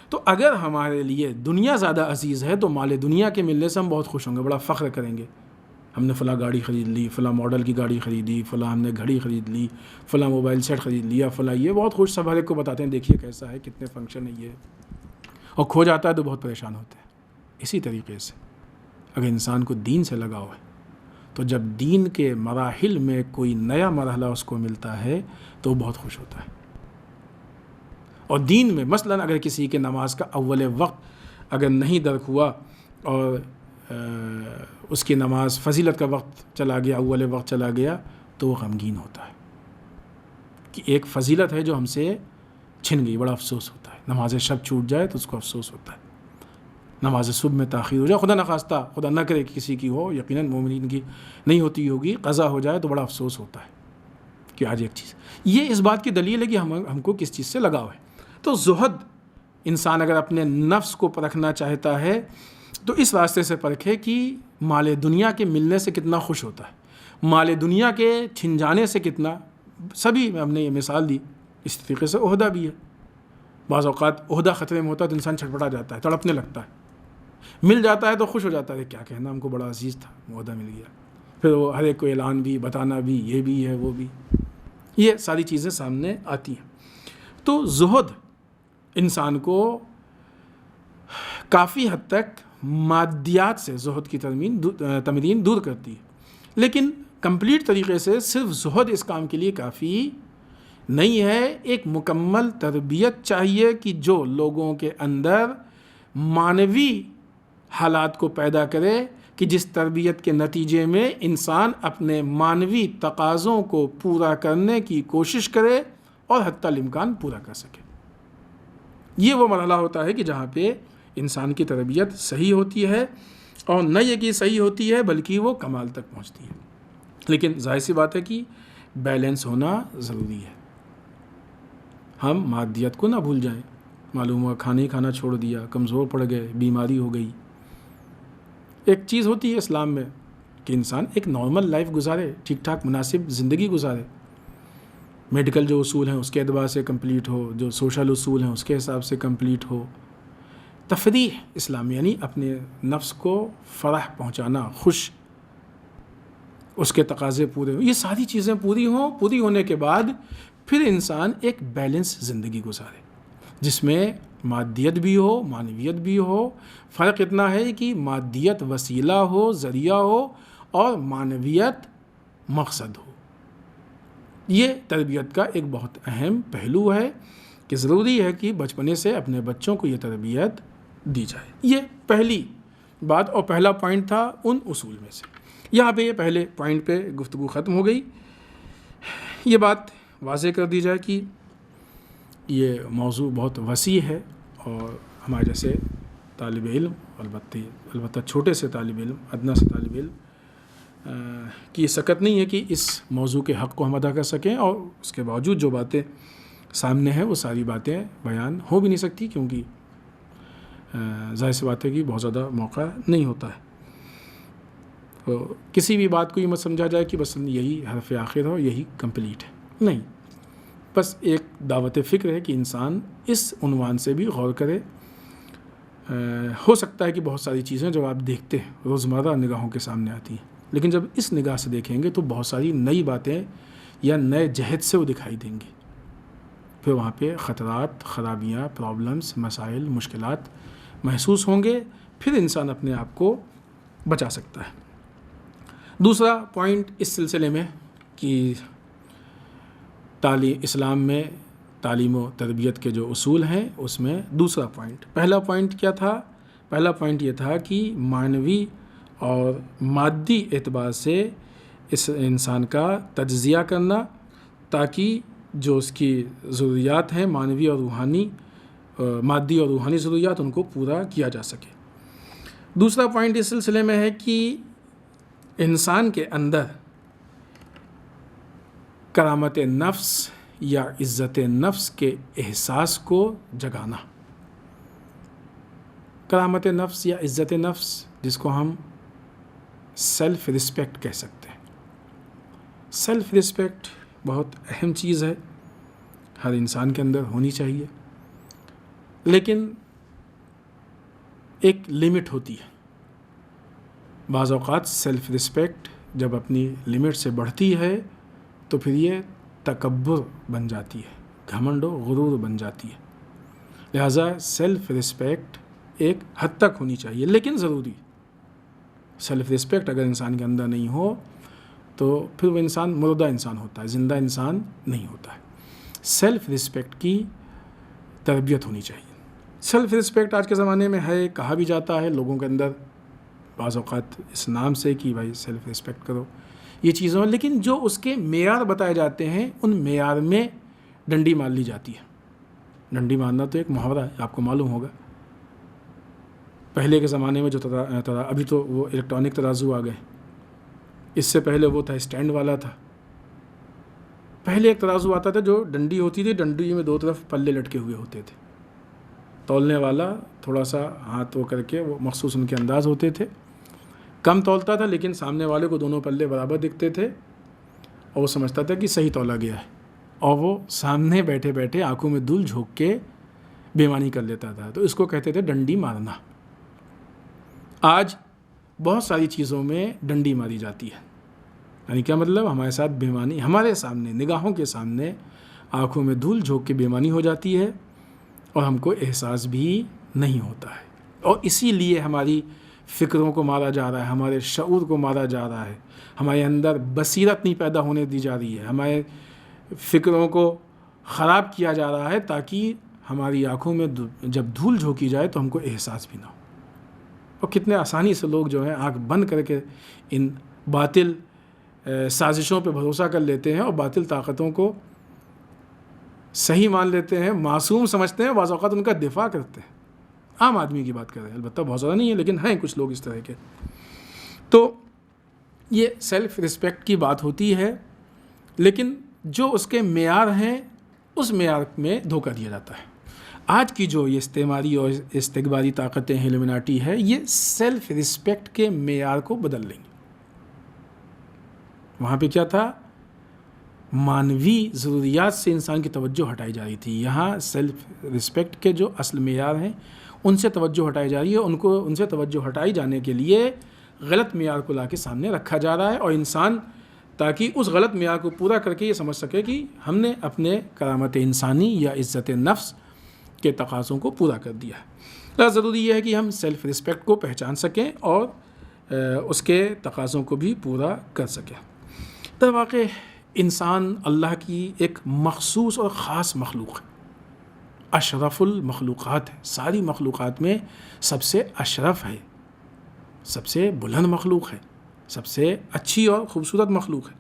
تو اگر ہمارے لیے دنیا زیادہ عزیز ہے تو مال دنیا کے ملنے سے ہم بہت خوش ہوں گے، بڑا فخر کریں گے، ہم نے فلاں گاڑی خرید لی، فلاں ماڈل کی گاڑی خریدی، فلاں ہم نے گھڑی خرید لی، فلاں موبائل سیٹ خرید لیا، فلاں، یہ بہت خوش، سب ہر ایک کو بتاتے ہیں دیکھیے کیسا ہے، کتنے فنکشن ہے یہ، اور کھو جاتا ہے تو بہت پریشان ہوتے ہیں۔ اسی طریقے سے اگر انسان کو دین سے لگاؤ ہے تو جب دین کے مراحل میں کوئی نیا مرحلہ اس کو ملتا ہے تو وہ بہت خوش ہوتا ہے، اور دین میں مثلاً اگر کسی کے نماز کا اول وقت اگر نہیں درک ہوا اور اس کی نماز فضیلت کا وقت چلا گیا، اول وقت چلا گیا، تو وہ غمگین ہوتا ہے کہ ایک فضیلت ہے جو ہم سے چھن گئی، بڑا افسوس ہوتا ہے۔ نماز شب چھوٹ جائے تو اس کو افسوس ہوتا ہے، نماز صبح میں تاخیر ہو جائے، خدا نخواستہ، خدا نہ کرے کہ کسی کی ہو، یقیناً مومنین کی نہیں ہوتی ہوگی، قضا ہو جائے تو بڑا افسوس ہوتا ہے کہ آج ایک چیز۔ یہ اس بات کی دلیل ہے کہ ہم کو کس چیز سے لگاؤ ہے۔ تو زہد، انسان اگر اپنے نفس کو پرکھنا چاہتا ہے تو اس راستے سے پرکھے کہ مال دنیا کے ملنے سے کتنا خوش ہوتا ہے، مال دنیا کے چھن جانے سے کتنا، سبھی میں ہم نے یہ مثال دی، اس طریقے سے عہدہ بھی ہے۔ بعض اوقات عہدہ خطرے میں ہوتا ہے تو انسان چھٹپٹا جاتا ہے، تڑپنے لگتا ہے، مل جاتا ہے تو خوش ہو جاتا ہے، کیا کہنا، ہم کو بڑا عزیز تھا، عہدہ مل گیا، پھر وہ ہر ایک کو اعلان بھی، بتانا بھی، یہ بھی ہے وہ بھی، یہ ساری چیزیں سامنے آتی ہیں۔ تو زہد انسان کو کافی حد تک مادیات سے زہد کی تمرین دور کرتی ہے، لیکن کمپلیٹ طریقے سے صرف زہد اس کام کے لیے کافی نہیں ہے۔ ایک مکمل تربیت چاہیے کہ جو لوگوں کے اندر معنوی حالات کو پیدا کرے، کہ جس تربیت کے نتیجے میں انسان اپنے معنوی تقاضوں کو پورا کرنے کی کوشش کرے اور حتی الامکان پورا کر سکے۔ یہ وہ مرحلہ ہوتا ہے کہ جہاں پہ انسان کی تربیت صحیح ہوتی ہے، اور نہ یہ کہ صحیح ہوتی ہے بلکہ وہ کمال تک پہنچتی ہے۔ لیکن ظاہر سی بات ہے کہ بیلنس ہونا ضروری ہے، ہم مادیت کو نہ بھول جائیں، معلوم ہوا کھانا ہی کھانا چھوڑ دیا، کمزور پڑ گئے، بیماری ہو گئی۔ ایک چیز ہوتی ہے اسلام میں کہ انسان ایک نارمل لائف گزارے، ٹھیک ٹھاک مناسب زندگی گزارے، میڈیکل جو اصول ہیں اس کے اعتبار سے کمپلیٹ ہو، جو سوشل اصول ہیں اس کے حساب سے کمپلیٹ ہو۔ تفریح اسلام یعنی اپنے نفس کو فرح پہنچانا، خوش، اس کے تقاضے پورے ہوں، یہ ساری چیزیں پوری ہوں، پوری ہونے کے بعد پھر انسان ایک بیلنس زندگی گزارے جس میں مادیت بھی ہو، معنویت بھی ہو۔ فرق اتنا ہے کہ مادیت وسیلہ ہو، ذریعہ ہو، اور معنویت مقصد ہو۔ یہ تربیت کا ایک بہت اہم پہلو ہے کہ ضروری ہے کہ بچپنے سے اپنے بچوں کو یہ تربیت دی جائے۔ یہ پہلی بات اور پہلا پوائنٹ تھا ان اصول میں سے۔ یہاں پہ یہ پہلے پوائنٹ پہ گفتگو ختم ہو گئی۔ یہ بات واضح کر دی جائے کہ یہ موضوع بہت وسیع ہے، اور ہمارے جیسے طالب علم، البتہ چھوٹے سے طالب علم، ادنیٰ سے طالب علم کی سکت نہیں ہے کہ اس موضوع کے حق کو ہم ادا کر سکیں، اور اس کے باوجود جو باتیں سامنے ہیں وہ ساری باتیں بیان ہو بھی نہیں سکتی، کیونکہ ظاہر سی بات ہے کہ بہت زیادہ موقع نہیں ہوتا ہے۔ تو کسی بھی بات کو یہ مت سمجھا جائے کہ بس یہی حرف آخر ہو، یہی کمپلیٹ ہے، نہیں، بس ایک دعوت فکر ہے کہ انسان اس عنوان سے بھی غور کرے۔ ہو سکتا ہے کہ بہت ساری چیزیں جو آپ دیکھتے ہیں روزمرہ نگاہوں کے سامنے آتی ہیں، لیکن جب اس نگاہ سے دیکھیں گے تو بہت ساری نئی باتیں یا نئے جہت سے وہ دکھائی دیں گے، پھر وہاں پہ خطرات، خرابیاں، پرابلمس، مسائل، مشکلات محسوس ہوں گے، پھر انسان اپنے آپ کو بچا سکتا ہے۔ دوسرا پوائنٹ اس سلسلے میں کہ اسلام میں تعلیم و تربیت کے جو اصول ہیں اس میں دوسرا پوائنٹ، پہلا پوائنٹ کیا تھا؟ پہلا پوائنٹ یہ تھا کہ معنوی اور مادی اعتبار سے اس انسان کا تجزیہ کرنا، تاکہ جو اس کی ضروریات ہیں معنوی اور روحانی، مادی اور روحانی ضروریات، ان کو پورا کیا جا سکے۔ دوسرا پوائنٹ اس سلسلے میں ہے کہ انسان کے اندر کرامت نفس یا عزت نفس کے احساس کو جگانا۔ کرامت نفس یا عزت نفس، جس کو ہم سیلف رسپیکٹ کہہ سکتے ہیں۔ سیلف رسپیکٹ بہت اہم چیز ہے، ہر انسان کے اندر ہونی چاہیے، لیکن ایک لمٹ ہوتی ہے۔ بعض اوقات سیلف رسپیکٹ جب اپنی لمٹ سے بڑھتی ہے تو پھر یہ تکبر بن جاتی ہے، گھمنڈ و غرور بن جاتی ہے۔ لہٰذا سیلف رسپیکٹ ایک حد تک ہونی چاہیے، لیکن ضروری۔ سیلف رسپیکٹ اگر انسان کے اندر نہیں ہو تو پھر وہ انسان مردہ انسان ہوتا ہے، زندہ انسان نہیں ہوتا ہے۔ سیلف رسپیکٹ کی تربیت ہونی چاہیے۔ سیلف رسپیکٹ آج کے زمانے میں ہے، کہا بھی جاتا ہے لوگوں کے اندر بعض اوقات اس نام سے کہ بھائی سیلف رسپیکٹ کرو، یہ چیزوں، لیکن جو اس کے معیار بتائے جاتے ہیں ان معیار میں ڈنڈی مار لی جاتی ہے۔ ڈنڈی مارنا تو ایک محاورہ ہے، آپ کو معلوم ہوگا۔ پہلے کے زمانے میں جو ابھی تو وہ الیکٹرانک ترازو آ گئے، اس سے پہلے وہ تھا اسٹینڈ والا تھا۔ پہلے ایک ترازو آتا تھا جو ڈنڈی ہوتی تھی، ڈنڈی میں 2 طرف پلے لٹکے ہوئے ہوتے تھے، تولنے والا تھوڑا سا ہاتھ وہ کر کے، وہ مخصوص ان کے انداز ہوتے تھے، کم تولتا تھا لیکن سامنے والے کو دونوں پلے برابر دکھتے تھے اور وہ سمجھتا تھا کہ صحیح تولا گیا ہے، اور وہ سامنے بیٹھے بیٹھے آنکھوں میں دھول جھونک کے بے ایمانی کر لیتا تھا، تو اس کو کہتے تھے ڈنڈی مارنا۔ آج بہت ساری چیزوں میں ڈنڈی ماری جاتی ہے، یعنی کیا مطلب؟ ہمارے ساتھ بے ایمانی، ہمارے سامنے، نگاہوں کے سامنے آنکھوں میں دھول جھونک کے بے ایمانی ہو جاتی ہے اور ہم کو احساس بھی نہیں ہوتا ہے، اور اسی لیے ہماری فکروں کو مارا جا رہا ہے، ہمارے شعور کو مارا جا رہا ہے، ہمارے اندر بصیرت نہیں پیدا ہونے دی جا رہی ہے، ہمارے فکروں کو خراب کیا جا رہا ہے تاکہ ہماری آنکھوں میں جب دھول جھونکی جائے تو ہم کو احساس بھی نہ ہو۔ اور کتنے آسانی سے لوگ جو ہیں آنکھ بند کر کے ان باطل سازشوں پہ بھروسہ کر لیتے ہیں اور باطل طاقتوں کو صحیح مان لیتے ہیں، معصوم سمجھتے ہیں، بعض اوقات ان کا دفاع کرتے ہیں۔ عام آدمی کی بات کر رہے ہیں، البتہ بہت زیادہ نہیں ہے لیکن ہیں کچھ لوگ اس طرح کے۔ تو یہ سیلف رسپیکٹ کی بات ہوتی ہے، لیکن جو اس کے معیار ہیں اس معیار میں دھوکہ دیا جاتا ہے۔ آج کی جو یہ استعماری اور استکباری طاقتیں ہیں، ایلومیناٹی ہے، یہ سیلف رسپیکٹ کے معیار کو بدل لیں گی۔ وہاں پہ کیا تھا؟ مانوی ضروریات سے انسان کی توجہ ہٹائی جا رہی تھی، یہاں سیلف رسپیکٹ کے جو اصل معیار ہیں ان سے توجہ ہٹائی جا رہی ہے، ان سے توجہ ہٹائی جانے کے لیے غلط معیار کو لا کے سامنے رکھا جا رہا ہے، اور انسان تاکہ اس غلط معیار کو پورا کر کے یہ سمجھ سکے کہ ہم نے اپنے کرامت انسانی یا عزت نفس کے تقاضوں کو پورا کر دیا ہے۔ لہذا ضروری یہ ہے کہ ہم سیلف رسپیکٹ کو پہچان سکیں اور اس کے تقاضوں کو بھی پورا کر سکیں۔ در واقع انسان اللہ کی ایک مخصوص اور خاص مخلوق ہے، اشرف المخلوقات ہے، ساری مخلوقات میں سب سے اشرف ہے، سب سے بلند مخلوق ہے، سب سے اچھی اور خوبصورت مخلوق ہے۔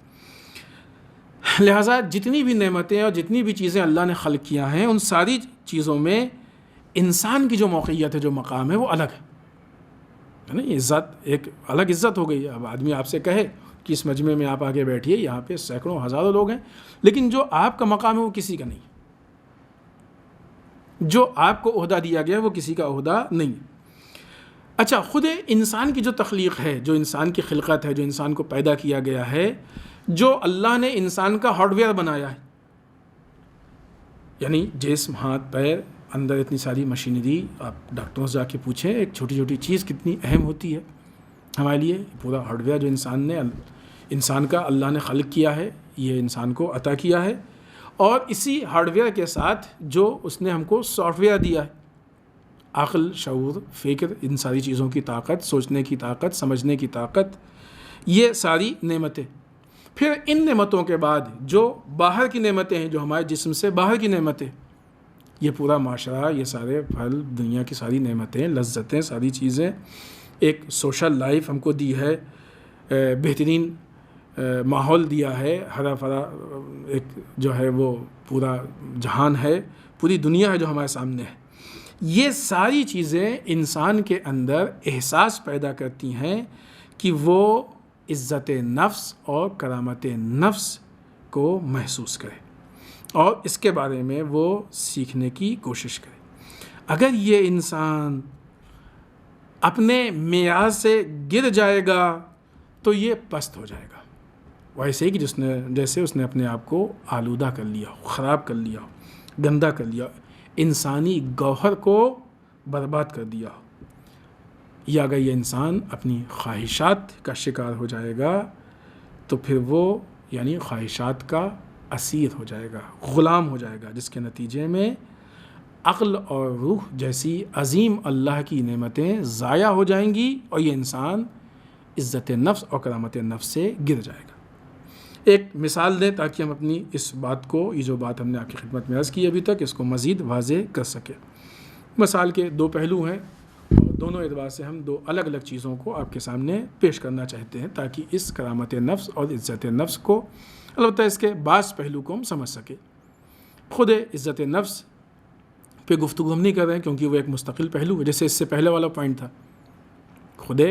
لہٰذا جتنی بھی نعمتیں اور جتنی بھی چیزیں اللہ نے خلق کیا ہیں، ان ساری چیزوں میں انسان کی جو موقعیت ہے، جو مقام ہے، وہ الگ ہے نا؟ عزت ایک الگ عزت ہو گئی ہے۔ اب آدمی آپ سے کہے کہ اس مجمع میں آپ آگے بیٹھیے، یہاں پہ سینکڑوں ہزاروں لوگ ہیں، لیکن جو آپ کا مقام ہے وہ کسی کا نہیں، جو آپ کو عہدہ دیا گیا ہے وہ کسی کا عہدہ نہیں۔ اچھا، خود انسان کی جو تخلیق ہے، جو انسان کی خلقت ہے، جو انسان کو پیدا کیا گیا ہے، جو اللہ نے انسان کا ہارڈ ویئر بنایا ہے، یعنی جسم، ہاتھ، پیر، اندر اتنی ساری مشینری، آپ ڈاکٹروں سے جا کے پوچھیں ایک چھوٹی چھوٹی چیز کتنی اہم ہوتی ہے ہمارے لیے۔ پورا ہارڈ ویئر جو انسان کا اللہ نے خلق کیا ہے، یہ انسان کو عطا کیا ہے، اور اسی ہارڈ ویئر کے ساتھ جو اس نے ہم کو سافٹ ویئر دیا ہے، عقل، شعور، فکر، ان ساری چیزوں کی طاقت، سوچنے کی طاقت، سمجھنے کی طاقت، یہ ساری نعمتیں۔ پھر ان نعمتوں کے بعد جو باہر کی نعمتیں ہیں، جو ہمارے جسم سے باہر کی نعمتیں، یہ پورا معاشرہ، یہ سارے پھل، دنیا کی ساری نعمتیں، لذتیں، ساری چیزیں، ایک سوشل لائف ہم کو دی ہے، بہترین ماحول دیا ہے، ہرا بھرا ایک جو ہے وہ پورا جہان ہے، پوری دنیا ہے جو ہمارے سامنے ہے۔ یہ ساری چیزیں انسان کے اندر احساس پیدا کرتی ہیں کہ وہ عزت نفس اور کرامت نفس کو محسوس کرے اور اس کے بارے میں وہ سیکھنے کی کوشش کرے۔ اگر یہ انسان اپنے معیار سے گر جائے گا تو یہ پست ہو جائے گا، ویسے ہی کہ جیسے اس نے اپنے آپ کو آلودہ کر لیا ہو، خراب کر لیا ہو، گندا کر لیا ہو، انسانی گوہر کو برباد کر دیا ہو۔ یا اگر یہ انسان اپنی خواہشات کا شکار ہو جائے گا تو پھر وہ یعنی خواہشات کا اسیر ہو جائے گا، غلام ہو جائے گا، جس کے نتیجے میں عقل اور روح جیسی عظیم اللہ کی نعمتیں ضائع ہو جائیں گی اور یہ انسان عزت نفس اور کرامت نفس سے گر جائے گا۔ ایک مثال دیں تاکہ ہم اپنی اس بات کو، یہ جو بات ہم نے آپ کی خدمت میں عرض کی ابھی تک، اس کو مزید واضح کر سکیں۔ مثال کے دو پہلو ہیں اور دونوں اعتبار سے ہم دو الگ الگ چیزوں کو آپ کے سامنے پیش کرنا چاہتے ہیں تاکہ اس کرامت نفس اور عزت نفس کو، البتہ اس کے بعض پہلو کو ہم سمجھ سکیں۔ خود عزت نفس پہ گفتگو ہم نہیں کر رہے ہیں کیونکہ وہ ایک مستقل پہلو ہے، جیسے اس سے پہلے والا پوائنٹ تھا، خود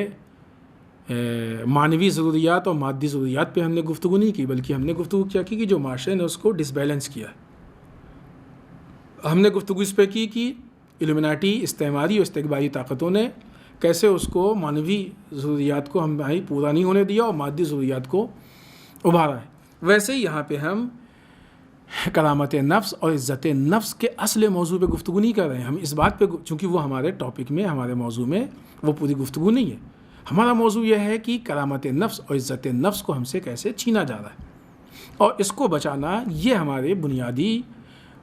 معنوی ضروریات اور مادی ضروریات پہ ہم نے گفتگو نہیں کی، بلکہ ہم نے گفتگو کیا کی کہ جو معاشرے نے اس کو ڈس بیلنس کیا ہے۔ ہم نے گفتگو اس پہ کی کہ الومناٹی، استعماری اور استکباری طاقتوں نے کیسے اس کو معنوی ضروریات کو ہماری پورا نہیں ہونے دیا اور مادی ضروریات کو ابھارا ہے۔ ویسے ہی یہاں پہ ہم کرامت نفس اور عزت نفس کے اصل موضوع پہ گفتگو نہیں کر رہے ہیں، ہم اس بات پہ، چونکہ وہ ہمارے ٹاپک میں، ہمارے موضوع میں وہ پوری گفتگو نہیں ہے۔ ہمارا موضوع یہ ہے کہ کرامت نفس اور عزت نفس کو ہم سے کیسے چھینا جا رہا ہے اور اس کو بچانا، یہ ہمارے بنیادی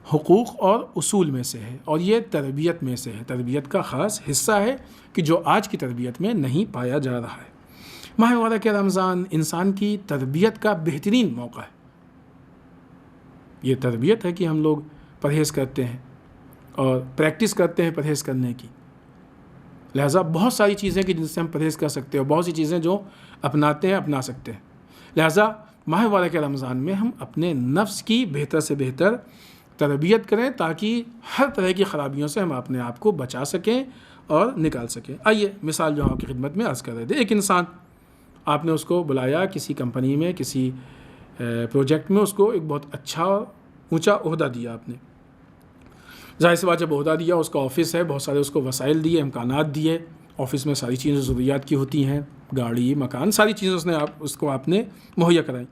حقوق اور اصول میں سے ہے اور یہ تربیت میں سے ہے، تربیت کا خاص حصہ ہے کہ جو آج کی تربیت میں نہیں پایا جا رہا ہے۔ ماہ مبارک رمضان انسان کی تربیت کا بہترین موقع ہے۔ یہ تربیت ہے کہ ہم لوگ پرہیز کرتے ہیں اور پریکٹس کرتے ہیں پرہیز کرنے کی، لہٰذا بہت ساری چیزیں کہ جن سے ہم پرہیز کر سکتے ہیں اور بہت سی چیزیں جو اپناتے ہیں، اپنا سکتے ہیں، لہٰذا ماہ مبارک رمضان میں ہم اپنے نفس کی بہتر سے بہتر تربیت کریں تاکہ ہر طرح کی خرابیوں سے ہم اپنے آپ کو بچا سکیں اور نکال سکیں۔ آئیے مثال جو آپ کی خدمت میں عرض کر رہے تھے، ایک انسان، آپ نے اس کو بلایا کسی کمپنی میں، کسی پروجیکٹ میں، اس کو ایک بہت اچھا اونچا عہدہ دیا آپ نے، ظاہر سی بات جب عہدہ دیا، اس کا آفس ہے، بہت سارے اس کو وسائل دیے، امکانات دیے، آفس میں ساری چیزیں ضروریات کی ہوتی ہیں، گاڑی، مکان، ساری چیزیں اس کو آپ نے مہیا کرائیں۔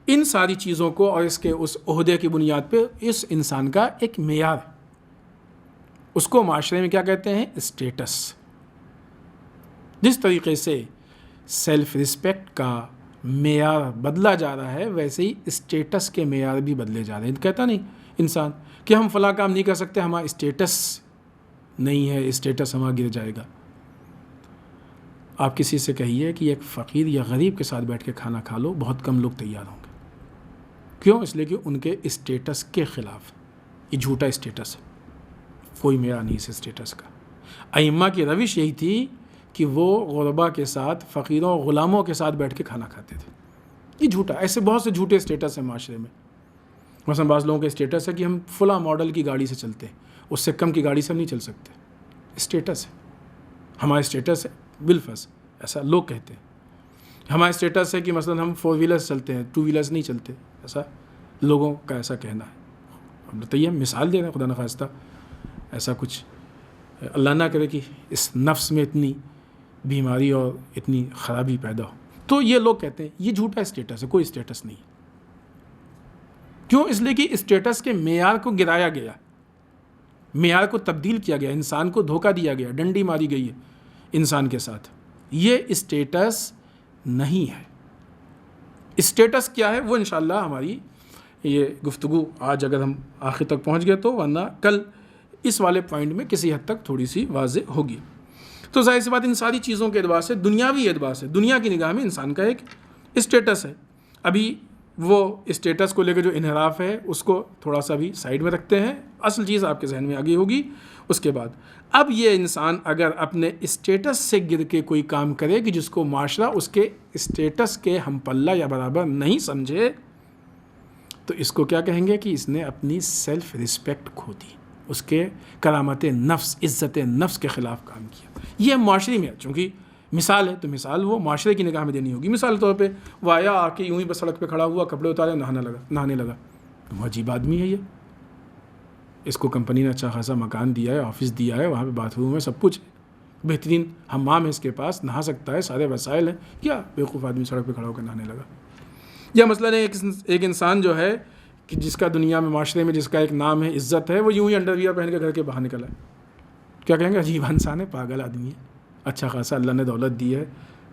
ان ساری چیزوں کو اور اس عہدے کی بنیاد پہ اس انسان کا ایک معیار، اس کو معاشرے میں کیا کہتے ہیں؟ اسٹیٹس۔ جس طریقے سے سیلف رسپیکٹ کا معیار بدلا جا رہا ہے، ویسے ہی اسٹیٹس کے معیار بھی بدلے جا رہے ہیں۔ کہتا نہیں انسان کہ ہم فلاں کام نہیں کر سکتے، ہمارا اسٹیٹس نہیں ہے، اسٹیٹس ہمارا گر جائے گا۔ آپ کسی سے کہیے کہ ایک فقیر یا غریب کے ساتھ بیٹھ کے کھانا کھا لو، بہت کم لوگ تیار ہوں گے۔ کیوں؟ اس لیے کہ ان کے اسٹیٹس کے خلاف، یہ جھوٹا اسٹیٹس ہے، کوئی معیار نہیں اس اسٹیٹس کا۔ ائمہ کی روش یہی تھی کہ وہ غربا کے ساتھ، فقیروں اور غلاموں کے ساتھ بیٹھ کے کھانا کھاتے تھے۔ یہ جھوٹا، ایسے بہت سے جھوٹے اسٹیٹس ہیں معاشرے میں۔ مثلا بعض لوگوں کا اسٹیٹس ہے کہ ہم فلاں ماڈل کی گاڑی سے چلتے ہیں، اس سے کم کی گاڑی سے ہم نہیں چل سکتے، اسٹیٹس ہے، ہمارا اسٹیٹس ہے بالفرض، ایسا لوگ کہتے ہیں۔ ہمارا اسٹیٹس ہے کہ مثلا ہم 4 ویلرز چلتے ہیں، 2 ویلرز نہیں چلتے، ایسا لوگوں کا ایسا کہنا ہے۔ اب بتائیے، ہم مثال دے رہے ہیں، خدا نخواستہ ایسا کچھ اللہ نہ کرے کہ اس نفس میں اتنی بیماری اور اتنی خرابی پیدا ہو۔ تو یہ لوگ کہتے ہیں یہ جھوٹا اسٹیٹس ہے، کوئی اسٹیٹس نہیں ہے۔ کیوں؟ اس لیے کہ اسٹیٹس کے معیار کو گرایا گیا، معیار کو تبدیل کیا گیا، انسان کو دھوکہ دیا گیا، ڈنڈی ماری گئی ہے انسان کے ساتھ۔ یہ اسٹیٹس نہیں ہے۔ اسٹیٹس کیا ہے وہ انشاءاللہ ہماری یہ گفتگو آج اگر ہم آخر تک پہنچ گئے تو، ورنہ کل اس والے پوائنٹ میں کسی حد تک تھوڑی سی واضح ہوگی۔ تو ظاہر سی بات ان ساری چیزوں کے اعتبار سے، دنیاوی اعتبار سے، دنیا کی نگاہ میں انسان کا ایک اسٹیٹس ہے۔ ابھی وہ اسٹیٹس کو لے کے جو انحراف ہے اس کو تھوڑا سا بھی سائیڈ میں رکھتے ہیں، اصل چیز آپ کے ذہن میں آگے ہوگی اس کے بعد۔ اب یہ انسان اگر اپنے اسٹیٹس سے گر کے کوئی کام کرے کہ جس کو معاشرہ اس کے اسٹیٹس کے ہم پلہ یا برابر نہیں سمجھے، تو اس کو کیا کہیں گے کہ اس نے اپنی سیلف رسپیکٹ کھو دی، اس کے کرامت نفس، عزت نفس کے خلاف کام کیا۔ یہ معاشرے میں، چونکہ مثال ہے تو مثال وہ معاشرے کی نگاہ میں دینی ہوگی۔ مثال کے طور پہ وہ آیا، آ کے یوں ہی بس سڑک پہ کھڑا ہوا، کپڑے اتارے، نہانے لگا، وہ عجیب آدمی ہے یہ۔ اس کو کمپنی نے اچھا خاصا مکان دیا ہے، آفس دیا ہے، وہاں پہ باتھ روم ہے، سب کچھ بہترین حمام ہے اس کے پاس، نہا سکتا ہے، سارے وسائل ہیں، کیا بیوقوف آدمی سڑک پہ کھڑا ہو کے نہانے لگا؟ یا مثلاً ایک انسان جو ہے کہ جس کا دنیا میں، معاشرے میں جس کا ایک نام ہے، عزت ہے، وہ یوں ہی انڈر ویئر پہن کے گھر کے باہر نکلا ہے، کیا کہیں گے؟ عجیب انسان ہے، پاگل آدمی ہے، اچھا خاصا اللہ نے دولت دی ہے،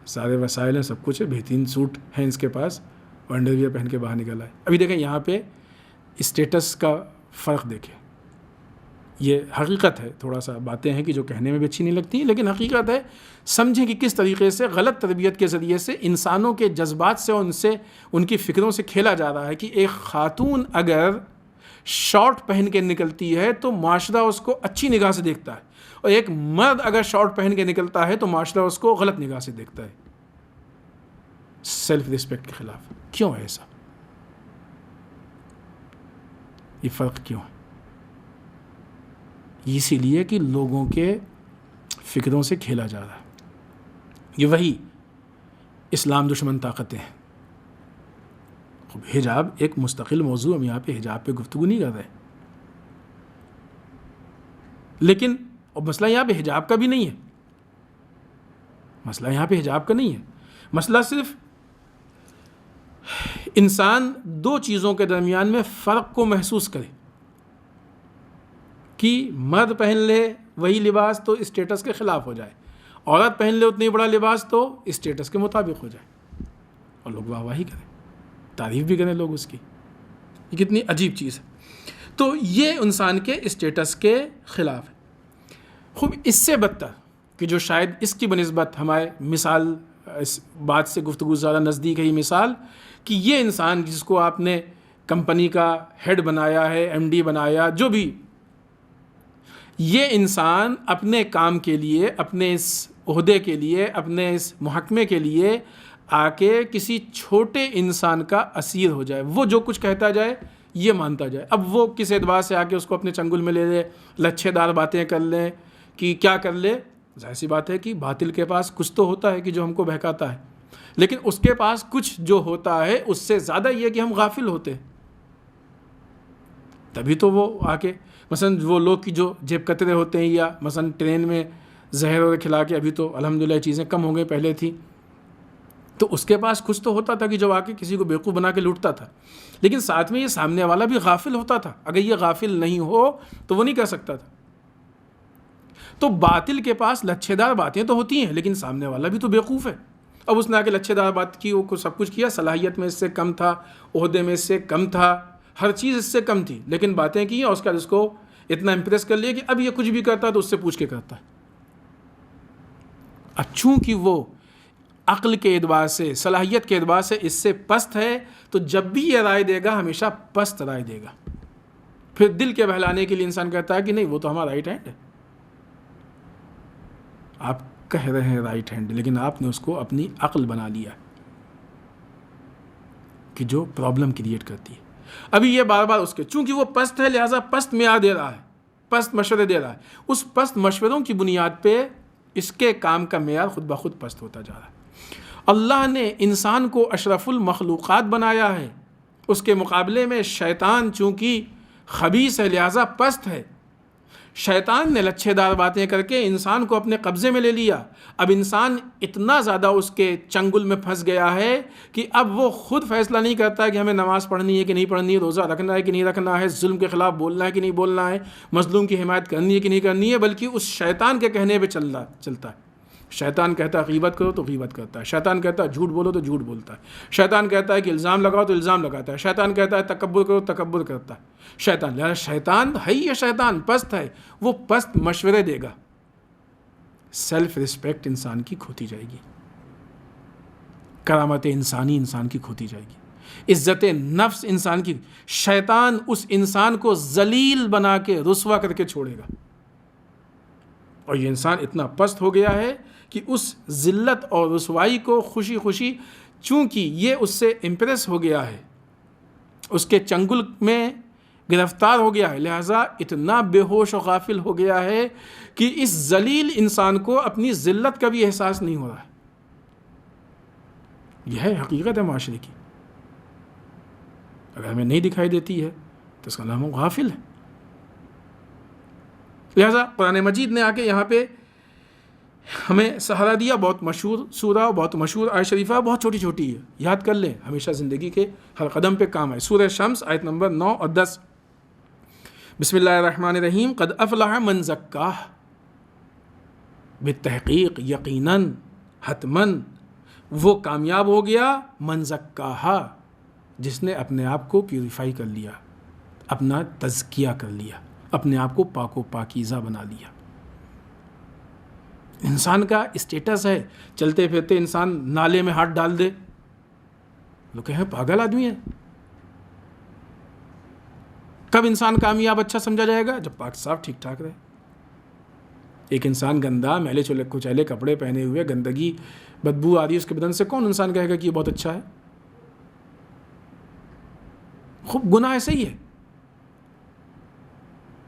سارے وسائل ہیں، سب کچھ ہے، بہترین سوٹ ہیں اس کے پاس، اور انڈر ویئر پہن کے باہر نکلا ہے۔ ابھی دیکھیں یہاں پہ اسٹیٹس کا فرق دیکھیں، یہ حقیقت ہے. تھوڑا سا باتیں ہیں کہ جو کہنے میں بھی اچھی نہیں لگتی، لیکن حقیقت ہے. سمجھیں کہ کس طریقے سے غلط تربیت کے ذریعے سے انسانوں کے جذبات سے اور ان کی فکروں سے کھیلا جا رہا ہے کہ ایک خاتون اگر شارٹ پہن کے نکلتی ہے تو معاشرہ اس کو اچھی نگاہ سے دیکھتا ہے، اور ایک مرد اگر شارٹ پہن کے نکلتا ہے تو معاشرہ اس کو غلط نگاہ سے دیکھتا ہے. سیلف رسپیکٹ کے خلاف. کیوں ہے ایسا؟ یہ فرق کیوں ہے؟ اسی لیے کہ لوگوں کے فکروں سے کھیلا جا رہا ہے. یہ وہی اسلام دشمن طاقتیں ہیں. حجاب ایک مستقل موضوع، ہم یہاں پہ حجاب پہ گفتگو نہیں کر رہے، لیکن مسئلہ یہاں پہ حجاب کا بھی نہیں ہے. مسئلہ یہاں پہ حجاب کا نہیں ہے. مسئلہ صرف انسان دو چیزوں کے درمیان میں فرق کو محسوس کرے کہ مرد پہن لے وہی لباس تو اسٹیٹس کے خلاف ہو جائے، عورت پہن لے اتنی بڑا لباس تو اسٹیٹس کے مطابق ہو جائے، اور لوگ واہ واہی کریں، تعریف بھی کریں لوگ اس کی. یہ کتنی عجیب چیز ہے. تو یہ انسان کے اسٹیٹس کے خلاف ہے. خوب اس سے بدتر کہ جو شاید اس کی بنسبت ہمارے مثال اس بات سے گفتگو زیادہ نزدیک ہے، یہ مثال کہ یہ انسان جس کو آپ نے کمپنی کا ہیڈ بنایا ہے، ایم ڈی بنایا، جو بھی، یہ انسان اپنے کام کے لیے، اپنے اس عہدے کے لیے، اپنے اس محکمے کے لیے آ کے کسی چھوٹے انسان کا اسیر ہو جائے. وہ جو کچھ کہتا جائے یہ مانتا جائے. اب وہ کس اعتبار سے آ کے اس کو اپنے چنگل میں لے لے، لچھے دار باتیں کر لیں کہ کیا کر لے. ظاہر سی بات ہے کہ باطل کے پاس کچھ تو ہوتا ہے کہ جو ہم کو بہکاتا ہے، لیکن اس کے پاس کچھ جو ہوتا ہے اس سے زیادہ یہ کہ ہم غافل ہوتے ہیں. تبھی تو وہ آ کے مثلا وہ لوگ کی جو جیب کترے ہوتے ہیں، یا مثلا ٹرین میں زہر اور کھلا کے، ابھی تو الحمدللہ چیزیں کم ہو گئی، پہلے تھی، تو اس کے پاس کچھ تو ہوتا تھا کہ جو آ کے کسی کو بیوقوف بنا کے لوٹتا تھا. لیکن ساتھ میں یہ سامنے والا بھی غافل ہوتا تھا. اگر یہ غافل نہیں ہو تو وہ نہیں کر سکتا تھا. تو باطل کے پاس لچھے دار باتیں تو ہوتی ہیں، لیکن سامنے والا بھی تو بیوقوف ہے. اب اس نے آ کے لچھے دار بات کی، وہ سب کچھ کیا، صلاحیت میں اس سے کم تھا، عہدے میں اس سے کم تھا، ہر چیز اس سے کم تھی، لیکن باتیں کی اور اس کے بعد اس کو اتنا امپریس کر لیا کہ اب یہ کچھ بھی کرتا ہے تو اس سے پوچھ کے کرتا ہے. اب چونکہ وہ عقل کے اعتبار سے، صلاحیت کے اعتبار سے اس سے پست ہے، تو جب بھی یہ رائے دے گا ہمیشہ پست رائے دے گا. پھر دل کے بہلانے کے لیے انسان کہتا ہے کہ نہیں وہ تو ہمارا رائٹ ہینڈ ہے. آپ کہہ رہے ہیں رائٹ ہینڈ، لیکن آپ نے اس کو اپنی عقل بنا لیا کہ جو پرابلم کریٹ کرتی ہے. ابھی یہ بار بار اس کے، چونکہ وہ پست ہے لہٰذا پست معیار دے رہا ہے، پست مشورے دے رہا ہے. اس پست مشوروں کی بنیاد پہ اس کے کام کا معیار خود بخود پست ہوتا جا رہا ہے. اللہ نے انسان کو اشرف المخلوقات بنایا ہے، اس کے مقابلے میں شیطان چونکہ خبیث ہے لہٰذا پست ہے. شیطان نے لچھے دار باتیں کر کے انسان کو اپنے قبضے میں لے لیا. اب انسان اتنا زیادہ اس کے چنگل میں پھنس گیا ہے کہ اب وہ خود فیصلہ نہیں کرتا کہ ہمیں نماز پڑھنی ہے کہ نہیں پڑھنی ہے، روزہ رکھنا ہے کہ نہیں رکھنا ہے، ظلم کے خلاف بولنا ہے کہ نہیں بولنا ہے، مظلوم کی حمایت کرنی ہے کہ نہیں کرنی ہے، بلکہ اس شیطان کے کہنے پہ چلتا ہے. شیطان کہتا ہے غیبت کرو تو غیبت کرتا ہے، شیطان کہتا ہے جھوٹ بولو تو جھوٹ بولتا ہے، شیطان کہتا ہے کہ الزام لگاؤ تو الزام لگاتا ہے، شیطان کہتا ہے تکبر کرو تو تکبر کرتا ہے. شیطان لہذا شیطان ہے ہی، شیطان پست ہے، وہ پست مشورے دے گا. سیلف رسپیکٹ انسان کی کھوتی جائے گی، کرامت انسانی انسان کی کھوتی جائے گی، عزت نفس انسان کی. شیطان اس انسان کو ذلیل بنا کے رسوا کر کے چھوڑے گا. اور یہ انسان اتنا پست ہو گیا ہے کہ اس ذلت اور رسوائی کو خوشی خوشی، چونکہ یہ اس سے امپریس ہو گیا ہے، اس کے چنگل میں گرفتار ہو گیا ہے، لہٰذا اتنا بے ہوش و غافل ہو گیا ہے کہ اس ذلیل انسان کو اپنی ذلت کا بھی احساس نہیں ہو رہا ہے. یہ ہے حقیقت ہے معاشرے کی. اگر ہمیں نہیں دکھائی دیتی ہے تو اس کا نام غافل ہے. لہٰذا قرآن مجید نے آ کے یہاں پہ ہمیں سہارا دیا. بہت مشہور سورہ، بہت مشہور آیت شریفہ، بہت چھوٹی چھوٹی ہے، یاد کر لیں، ہمیشہ زندگی کے ہر قدم پہ کام ہے. سورہ شمس آیت نمبر 9 اور 10. بسم اللہ الرحمن الرحیم. قد افلح من زکاہ، بالتحقیق یقیناً حتماً وہ کامیاب ہو گیا، من زکاہ جس نے اپنے آپ کو پیوریفائی کر لیا، اپنا تزکیہ کر لیا. اپنے آپ کو پاک و پاکیزہ بنا لیا۔ انسان کا اسٹیٹس ہے، چلتے پھرتے انسان نالے میں ہاتھ ڈال دے، لوگ کہیں پاگل آدمی ہے۔ کب انسان کامیاب اچھا سمجھا جائے گا؟ جب پاک صاف ٹھیک ٹھاک رہے۔ ایک انسان گندا میلے کچیلے کپڑے پہنے ہوئے، گندگی بدبو آ رہی ہے اس کے بدن سے، کون انسان کہے گا کہ یہ بہت اچھا ہے؟ خوب گناہ ایسے ہی ہے۔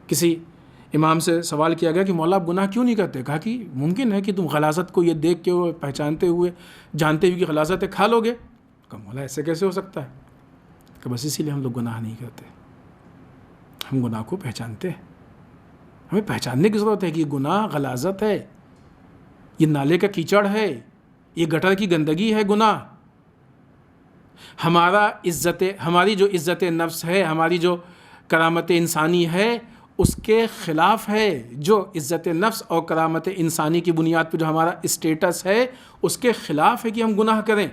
کسی امام سے سوال کیا گیا کہ مولا آپ گناہ کیوں نہیں کرتے؟ کہا کہ ممکن ہے کہ تم غلاظت کو یہ دیکھ کے پہچانتے ہوئے جانتے ہوئے کہ غلاظت ہے کھا لو گے۔ کہا مولا ایسے کیسے ہو سکتا ہے؟ کہ بس اسی لیے ہم لوگ گناہ نہیں کرتے، ہم گناہ کو پہچانتے ہیں۔ ہمیں پہچاننے کی ضرورت ہے کہ یہ گناہ غلاظت ہے، یہ نالے کا کیچڑ ہے، یہ گٹر کی گندگی ہے گناہ۔ ہماری جو عزت نفس ہے، ہماری جو کرامت انسانی ہے، اس کے خلاف ہے۔ جو عزت نفس اور کرامت انسانی کی بنیاد پہ جو ہمارا اسٹیٹس ہے، اس کے خلاف ہے کہ ہم گناہ کریں،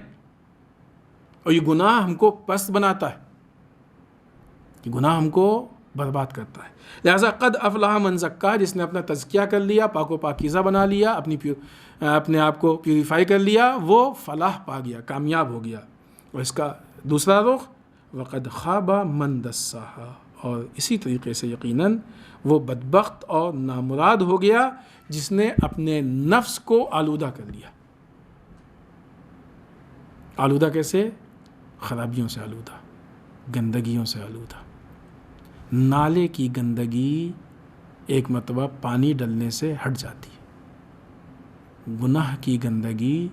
اور یہ گناہ ہم کو پست بناتا ہے، یہ گناہ ہم کو برباد کرتا ہے۔ لہٰذا قد افلح من زکا، جس نے اپنا تزکیہ کر لیا، پاک و پاکیزہ بنا لیا، اپنے آپ کو پیوریفائی کر لیا، وہ فلاح پا گیا، کامیاب ہو گیا۔ اور اس کا دوسرا رخ وقد خاب من دساہا، اور اسی طریقے سے یقیناً وہ بدبخت اور نامراد ہو گیا جس نے اپنے نفس کو آلودہ کر لیا۔ آلودہ کیسے؟ خرابیوں سے آلودہ، گندگیوں سے آلودہ۔ نالے کی گندگی ایک مرتبہ پانی ڈلنے سے ہٹ جاتی ہے، گناہ کی گندگی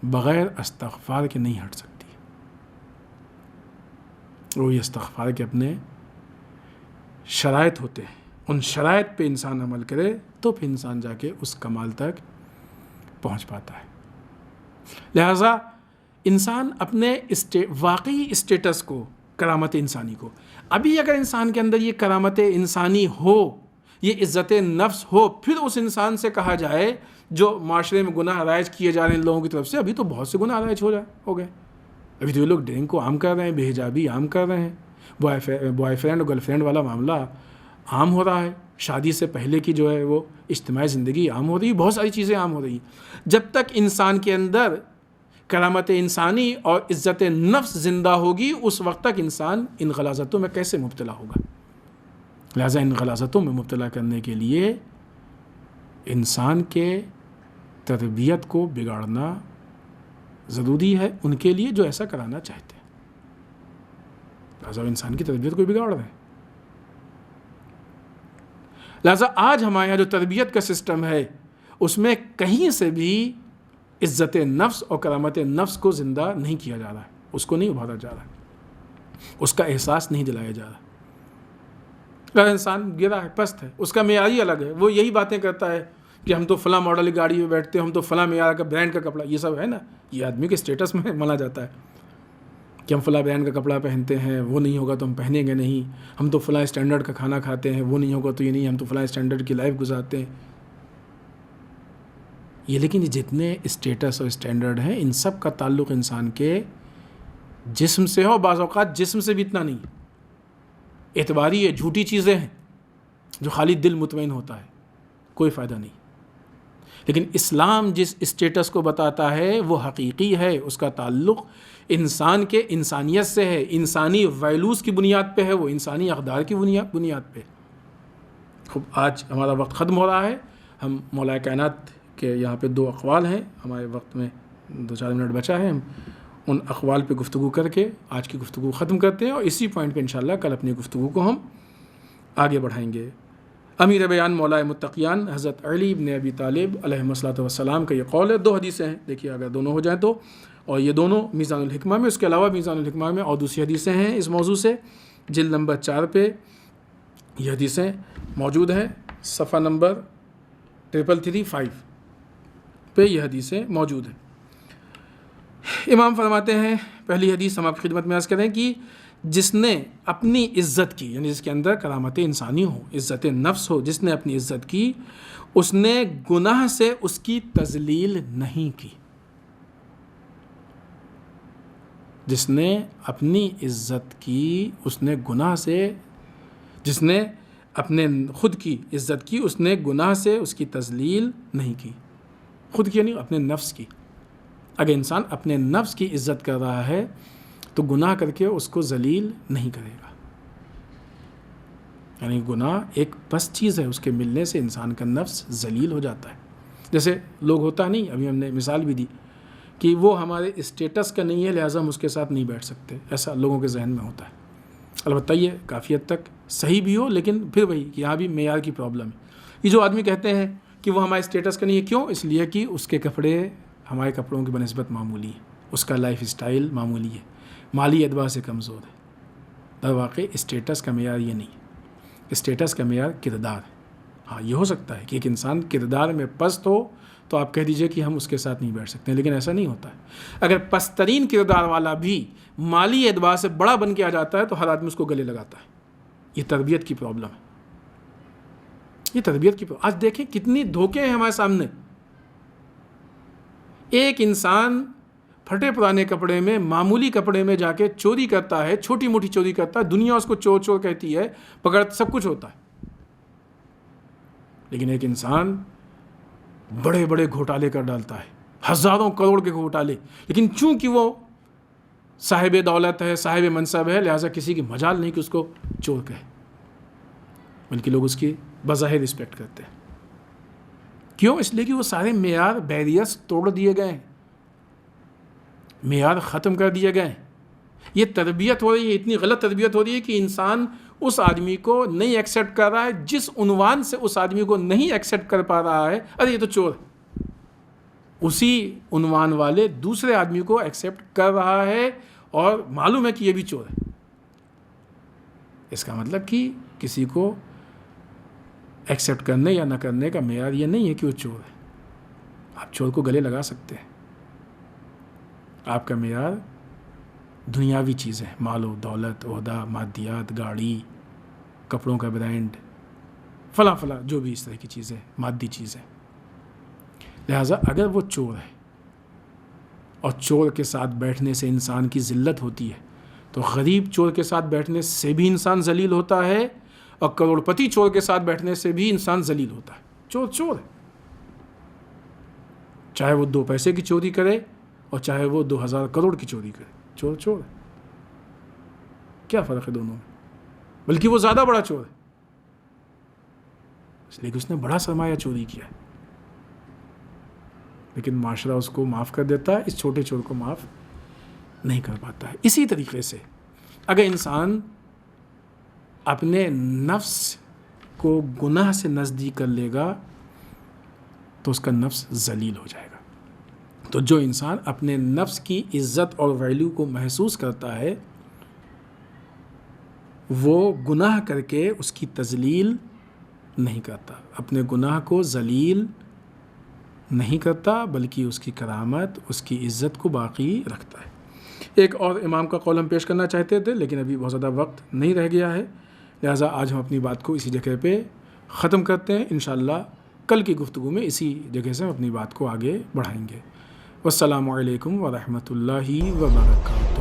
بغیر استغفار کے نہیں ہٹ سکتی۔ وہ یہ استغفار کے اپنے شرائط ہوتے ہیں، ان شرائط پہ انسان عمل کرے تو پھر انسان جا کے اس کمال تک پہنچ پاتا ہے۔ لہٰذا انسان اپنے واقعی اسٹیٹس کو، کرامت انسانی کو، ابھی اگر انسان کے اندر یہ کرامت انسانی ہو، یہ عزت نفس ہو، پھر اس انسان سے کہا جائے جو معاشرے میں گناہ رائج کیے جا رہے ہیں لوگوں کی طرف سے، ابھی تو بہت سے گناہ رائج ہو گئے، ابھی تو یہ لوگ ڈرنک کو عام کر رہے ہیں، بے حجابی عام کر رہے ہیں، بوائے فرینڈ اور گرل فرینڈ والا معاملہ عام ہو رہا ہے، شادی سے پہلے کی جو ہے وہ اجتماعی زندگی عام ہو رہی ہے، بہت ساری چیزیں عام ہو رہی ہیں۔ جب تک انسان کے اندر کرامت انسانی اور عزت نفس زندہ ہوگی، اس وقت تک انسان ان غلاظتوں میں کیسے مبتلا ہوگا؟ لہٰذا ان غلاظتوں میں مبتلا کرنے کے لیے انسان کے تربیت کو بگاڑنا ضروری ہے، ان کے لیے جو ایسا کرانا چاہتے ہیں۔ لہٰذا انسان کی تربیت کو بگاڑ رہے ہیں۔ لہٰذا آج ہمارے یہاں جو تربیت کا سسٹم ہے، اس میں کہیں سے بھی عزت نفس اور کرامت نفس کو زندہ نہیں کیا جا رہا ہے، اس کو نہیں ابھارا جا رہا ہے، اس کا احساس نہیں دلایا جا رہا۔ اگر انسان گرا ہے، پست ہے، اس کا معیار ہی الگ ہے، وہ یہی باتیں کرتا ہے کہ ہم تو فلاں ماڈل کی گاڑی میں بیٹھتے ہیں، ہم تو فلاں معیار کا برانڈ کا کپڑا، یہ سب ہے نا، یہ آدمی کے اسٹیٹس میں مانا جاتا ہے کہ ہم فلاں برانڈ کا کپڑا پہنتے ہیں، وہ نہیں ہوگا تو ہم پہنیں گے نہیں، ہم تو فلاں اسٹینڈرڈ کا کھانا کھاتے ہیں، وہ نہیں ہوگا تو یہ نہیں، ہم تو فلاں اسٹینڈرڈ کی لائف گزارتے ہیں۔ یہ لیکن جتنے اسٹیٹس اور اسٹینڈرڈ ہیں، ان سب کا تعلق انسان کے جسم سے ہو، بعض اوقات جسم سے بھی اتنا نہیں، اعتباری ہے، جھوٹی چیزیں ہیں جو خالی دل مطمئن ہوتا ہے، کوئی فائدہ نہیں۔ لیکن اسلام جس اسٹیٹس کو بتاتا ہے وہ حقیقی ہے، اس کا تعلق انسان کے انسانیت سے ہے، انسانی ویلیوز کی بنیاد پہ ہے، وہ انسانی اقدار کی بنیاد پہ۔ خوب آج ہمارا وقت ختم ہو رہا ہے، ہم مولا کائنات کے یہاں پہ 2 اقوال ہیں، ہمارے وقت میں 2-4 منٹ بچا ہے، ہم ان اقوال پہ گفتگو کر کے آج کی گفتگو ختم کرتے ہیں، اور اسی پوائنٹ پہ انشاءاللہ کل اپنی گفتگو کو ہم آگے بڑھائیں گے۔ امیر بیان مولا متقیان حضرت علی بن ابی طالب علیہ الصلوۃ والسلام کا یہ قول ہے، 2 حدیثیں ہیں، دیکھیے اگر دونوں ہو جائیں تو، اور یہ دونوں میزان الحکمہ میں، اس کے علاوہ میزان الحکمہ میں اور دوسری حدیثیں ہیں اس موضوع سے، جلد نمبر 4 پہ یہ حدیثیں موجود ہیں، صفحہ نمبر 3335 پہ یہ حدیثیں موجود ہیں۔ امام فرماتے ہیں، پہلی حدیث ہم آپ کی خدمت میں عرض کریں کہ جس نے اپنی عزت کی، یعنی جس کے اندر کرامت انسانی ہو، عزت نفس ہو، جس نے اپنی عزت کی، اس نے گناہ سے اس کی تذلیل نہیں کی۔ جس نے اپنی عزت کی، اس نے گناہ سے، جس نے اپنے خود کی عزت کی، اس نے گناہ سے اس کی تذلیل نہیں کی. خود کی نہیں، اپنے نفس کی. اگر انسان اپنے نفس کی عزت کر رہا ہے تو گناہ کر کے اس کو ذلیل نہیں کرے گا. یعنی گناہ ایک پست چیز ہے، اس کے ملنے سے انسان کا نفس ذلیل ہو جاتا ہے. جیسے لوگ ہوتا نہیں، ابھی ہم نے مثال بھی دی کہ وہ ہمارے اسٹیٹس کا نہیں ہے لہٰذا ہم اس کے ساتھ نہیں بیٹھ سکتے. ایسا لوگوں کے ذہن میں ہوتا ہے. البتہ یہ کافی حد تک صحیح بھی ہو، لیکن پھر وہی کہ یہاں بھی معیار کی پرابلم ہے. یہ جو آدمی کہتے ہیں کہ وہ ہمارے اسٹیٹس کا نہیں ہے، کیوں؟ اس لیے کہ اس کے کپڑے ہمارے کپڑوں کی بنسبت معمولی ہے، اس کا لائف اسٹائل معمولی ہے، مالی اعتبار سے کمزور ہے. در واقع اسٹیٹس کا معیار یہ نہیں ہے. اسٹیٹس کا معیار کردار ہے. ہاں یہ ہو سکتا ہے کہ ایک انسان کردار میں پست ہو تو آپ کہہ دیجئے کہ ہم اس کے ساتھ نہیں بیٹھ سکتے، لیکن ایسا نہیں ہوتا ہے. اگر پست ترین کردار والا بھی مالی اعتبار سے بڑا بن کے آ جاتا ہے تو ہر آدمی اس کو گلے لگاتا ہے. یہ تربیت کی پرابلم ہے. یہ تربیت کی آج دیکھیں کتنی دھوکے ہیں ہمارے سامنے. ایک انسان پھٹے پرانے کپڑے میں، معمولی کپڑے میں جا کے چوری کرتا ہے، چھوٹی موٹی چوری کرتا ہے، دنیا اس کو چور چور کہتی ہے، پکڑ سب کچھ ہوتا ہے. لیکن ایک انسان بڑے بڑے گھوٹالے کر ڈالتا ہے، ہزاروں کروڑ کے گھوٹالے، لیکن چونکہ وہ صاحب دولت ہے، صاحب منصب ہے، لہٰذا کسی کی مجال نہیں کہ اس کو چور کہے، بلکہ لوگ اس کی بظاہر رسپیکٹ کرتے ہیں. کیوں؟ اس لیے کہ وہ سارے معیار بیریئرز توڑ دیے گئے ہیں، معیار ختم کر دیے گئے. یہ تربیت ہو رہی ہے، اتنی غلط تربیت ہو رہی ہے کہ انسان اس آدمی کو نہیں ایکسیپٹ کر رہا ہے جس عنوان سے اس آدمی کو نہیں ایکسیپٹ کر پا رہا ہے. ارے یہ تو چور ہے. اسی عنوان والے دوسرے آدمی کو ایکسیپٹ کر رہا ہے اور معلوم ہے کہ یہ بھی چور ہے. اس کا مطلب کہ کسی کو ایکسیپٹ کرنے یا نہ کرنے کا معیار یہ نہیں ہے کہ وہ چور ہے. آپ چور کو گلے لگا سکتے ہیں. آپ کا معیار دنیاوی چیزیں، مال و دولت، عہدہ، مادیات، گاڑی، کپڑوں کا برانڈ، فلاں فلاں جو بھی اس طرح کی چیزیں، مادی چیزیں. لہٰذا اگر وہ چور ہے اور چور کے ساتھ بیٹھنے سے انسان کی ذلت ہوتی ہے تو غریب چور کے ساتھ بیٹھنے سے بھی انسان ذلیل ہوتا ہے اور کروڑ پتی چور کے ساتھ بیٹھنے سے بھی انسان ذلیل ہوتا ہے. چور چور ہے، چاہے وہ 2 پیسے کی چوری کرے اور چاہے وہ 2000 کروڑ کی چوری کرے. چور چور ہے. کیا فرق ہے دونوں میں؟ بلکہ وہ زیادہ بڑا چور ہے، اس لیے کہ اس نے بڑا سرمایہ چوری کیا ہے. لیکن معاشرہ اس کو معاف کر دیتا ہے، اس چھوٹے چور کو معاف نہیں کر پاتا ہے. اسی طریقے سے اگر انسان اپنے نفس کو گناہ سے نزدیک کر لے گا تو اس کا نفس ذلیل ہو جائے گا. تو جو انسان اپنے نفس کی عزت اور ویلیو کو محسوس کرتا ہے وہ گناہ کر کے اس کی تذلیل نہیں کرتا، اپنے گناہ کو ذلیل نہیں کرتا، بلکہ اس کی کرامت، اس کی عزت کو باقی رکھتا ہے. ایک اور امام کا قول ہم پیش کرنا چاہتے تھے لیکن ابھی بہت زیادہ وقت نہیں رہ گیا ہے، لہٰذا آج ہم اپنی بات کو اسی جگہ پہ ختم کرتے ہیں. انشاءاللہ کل کی گفتگو میں اسی جگہ سے ہم اپنی بات کو آگے بڑھائیں گے. والسلام علیکم ورحمۃ اللہ وبرکاتہ.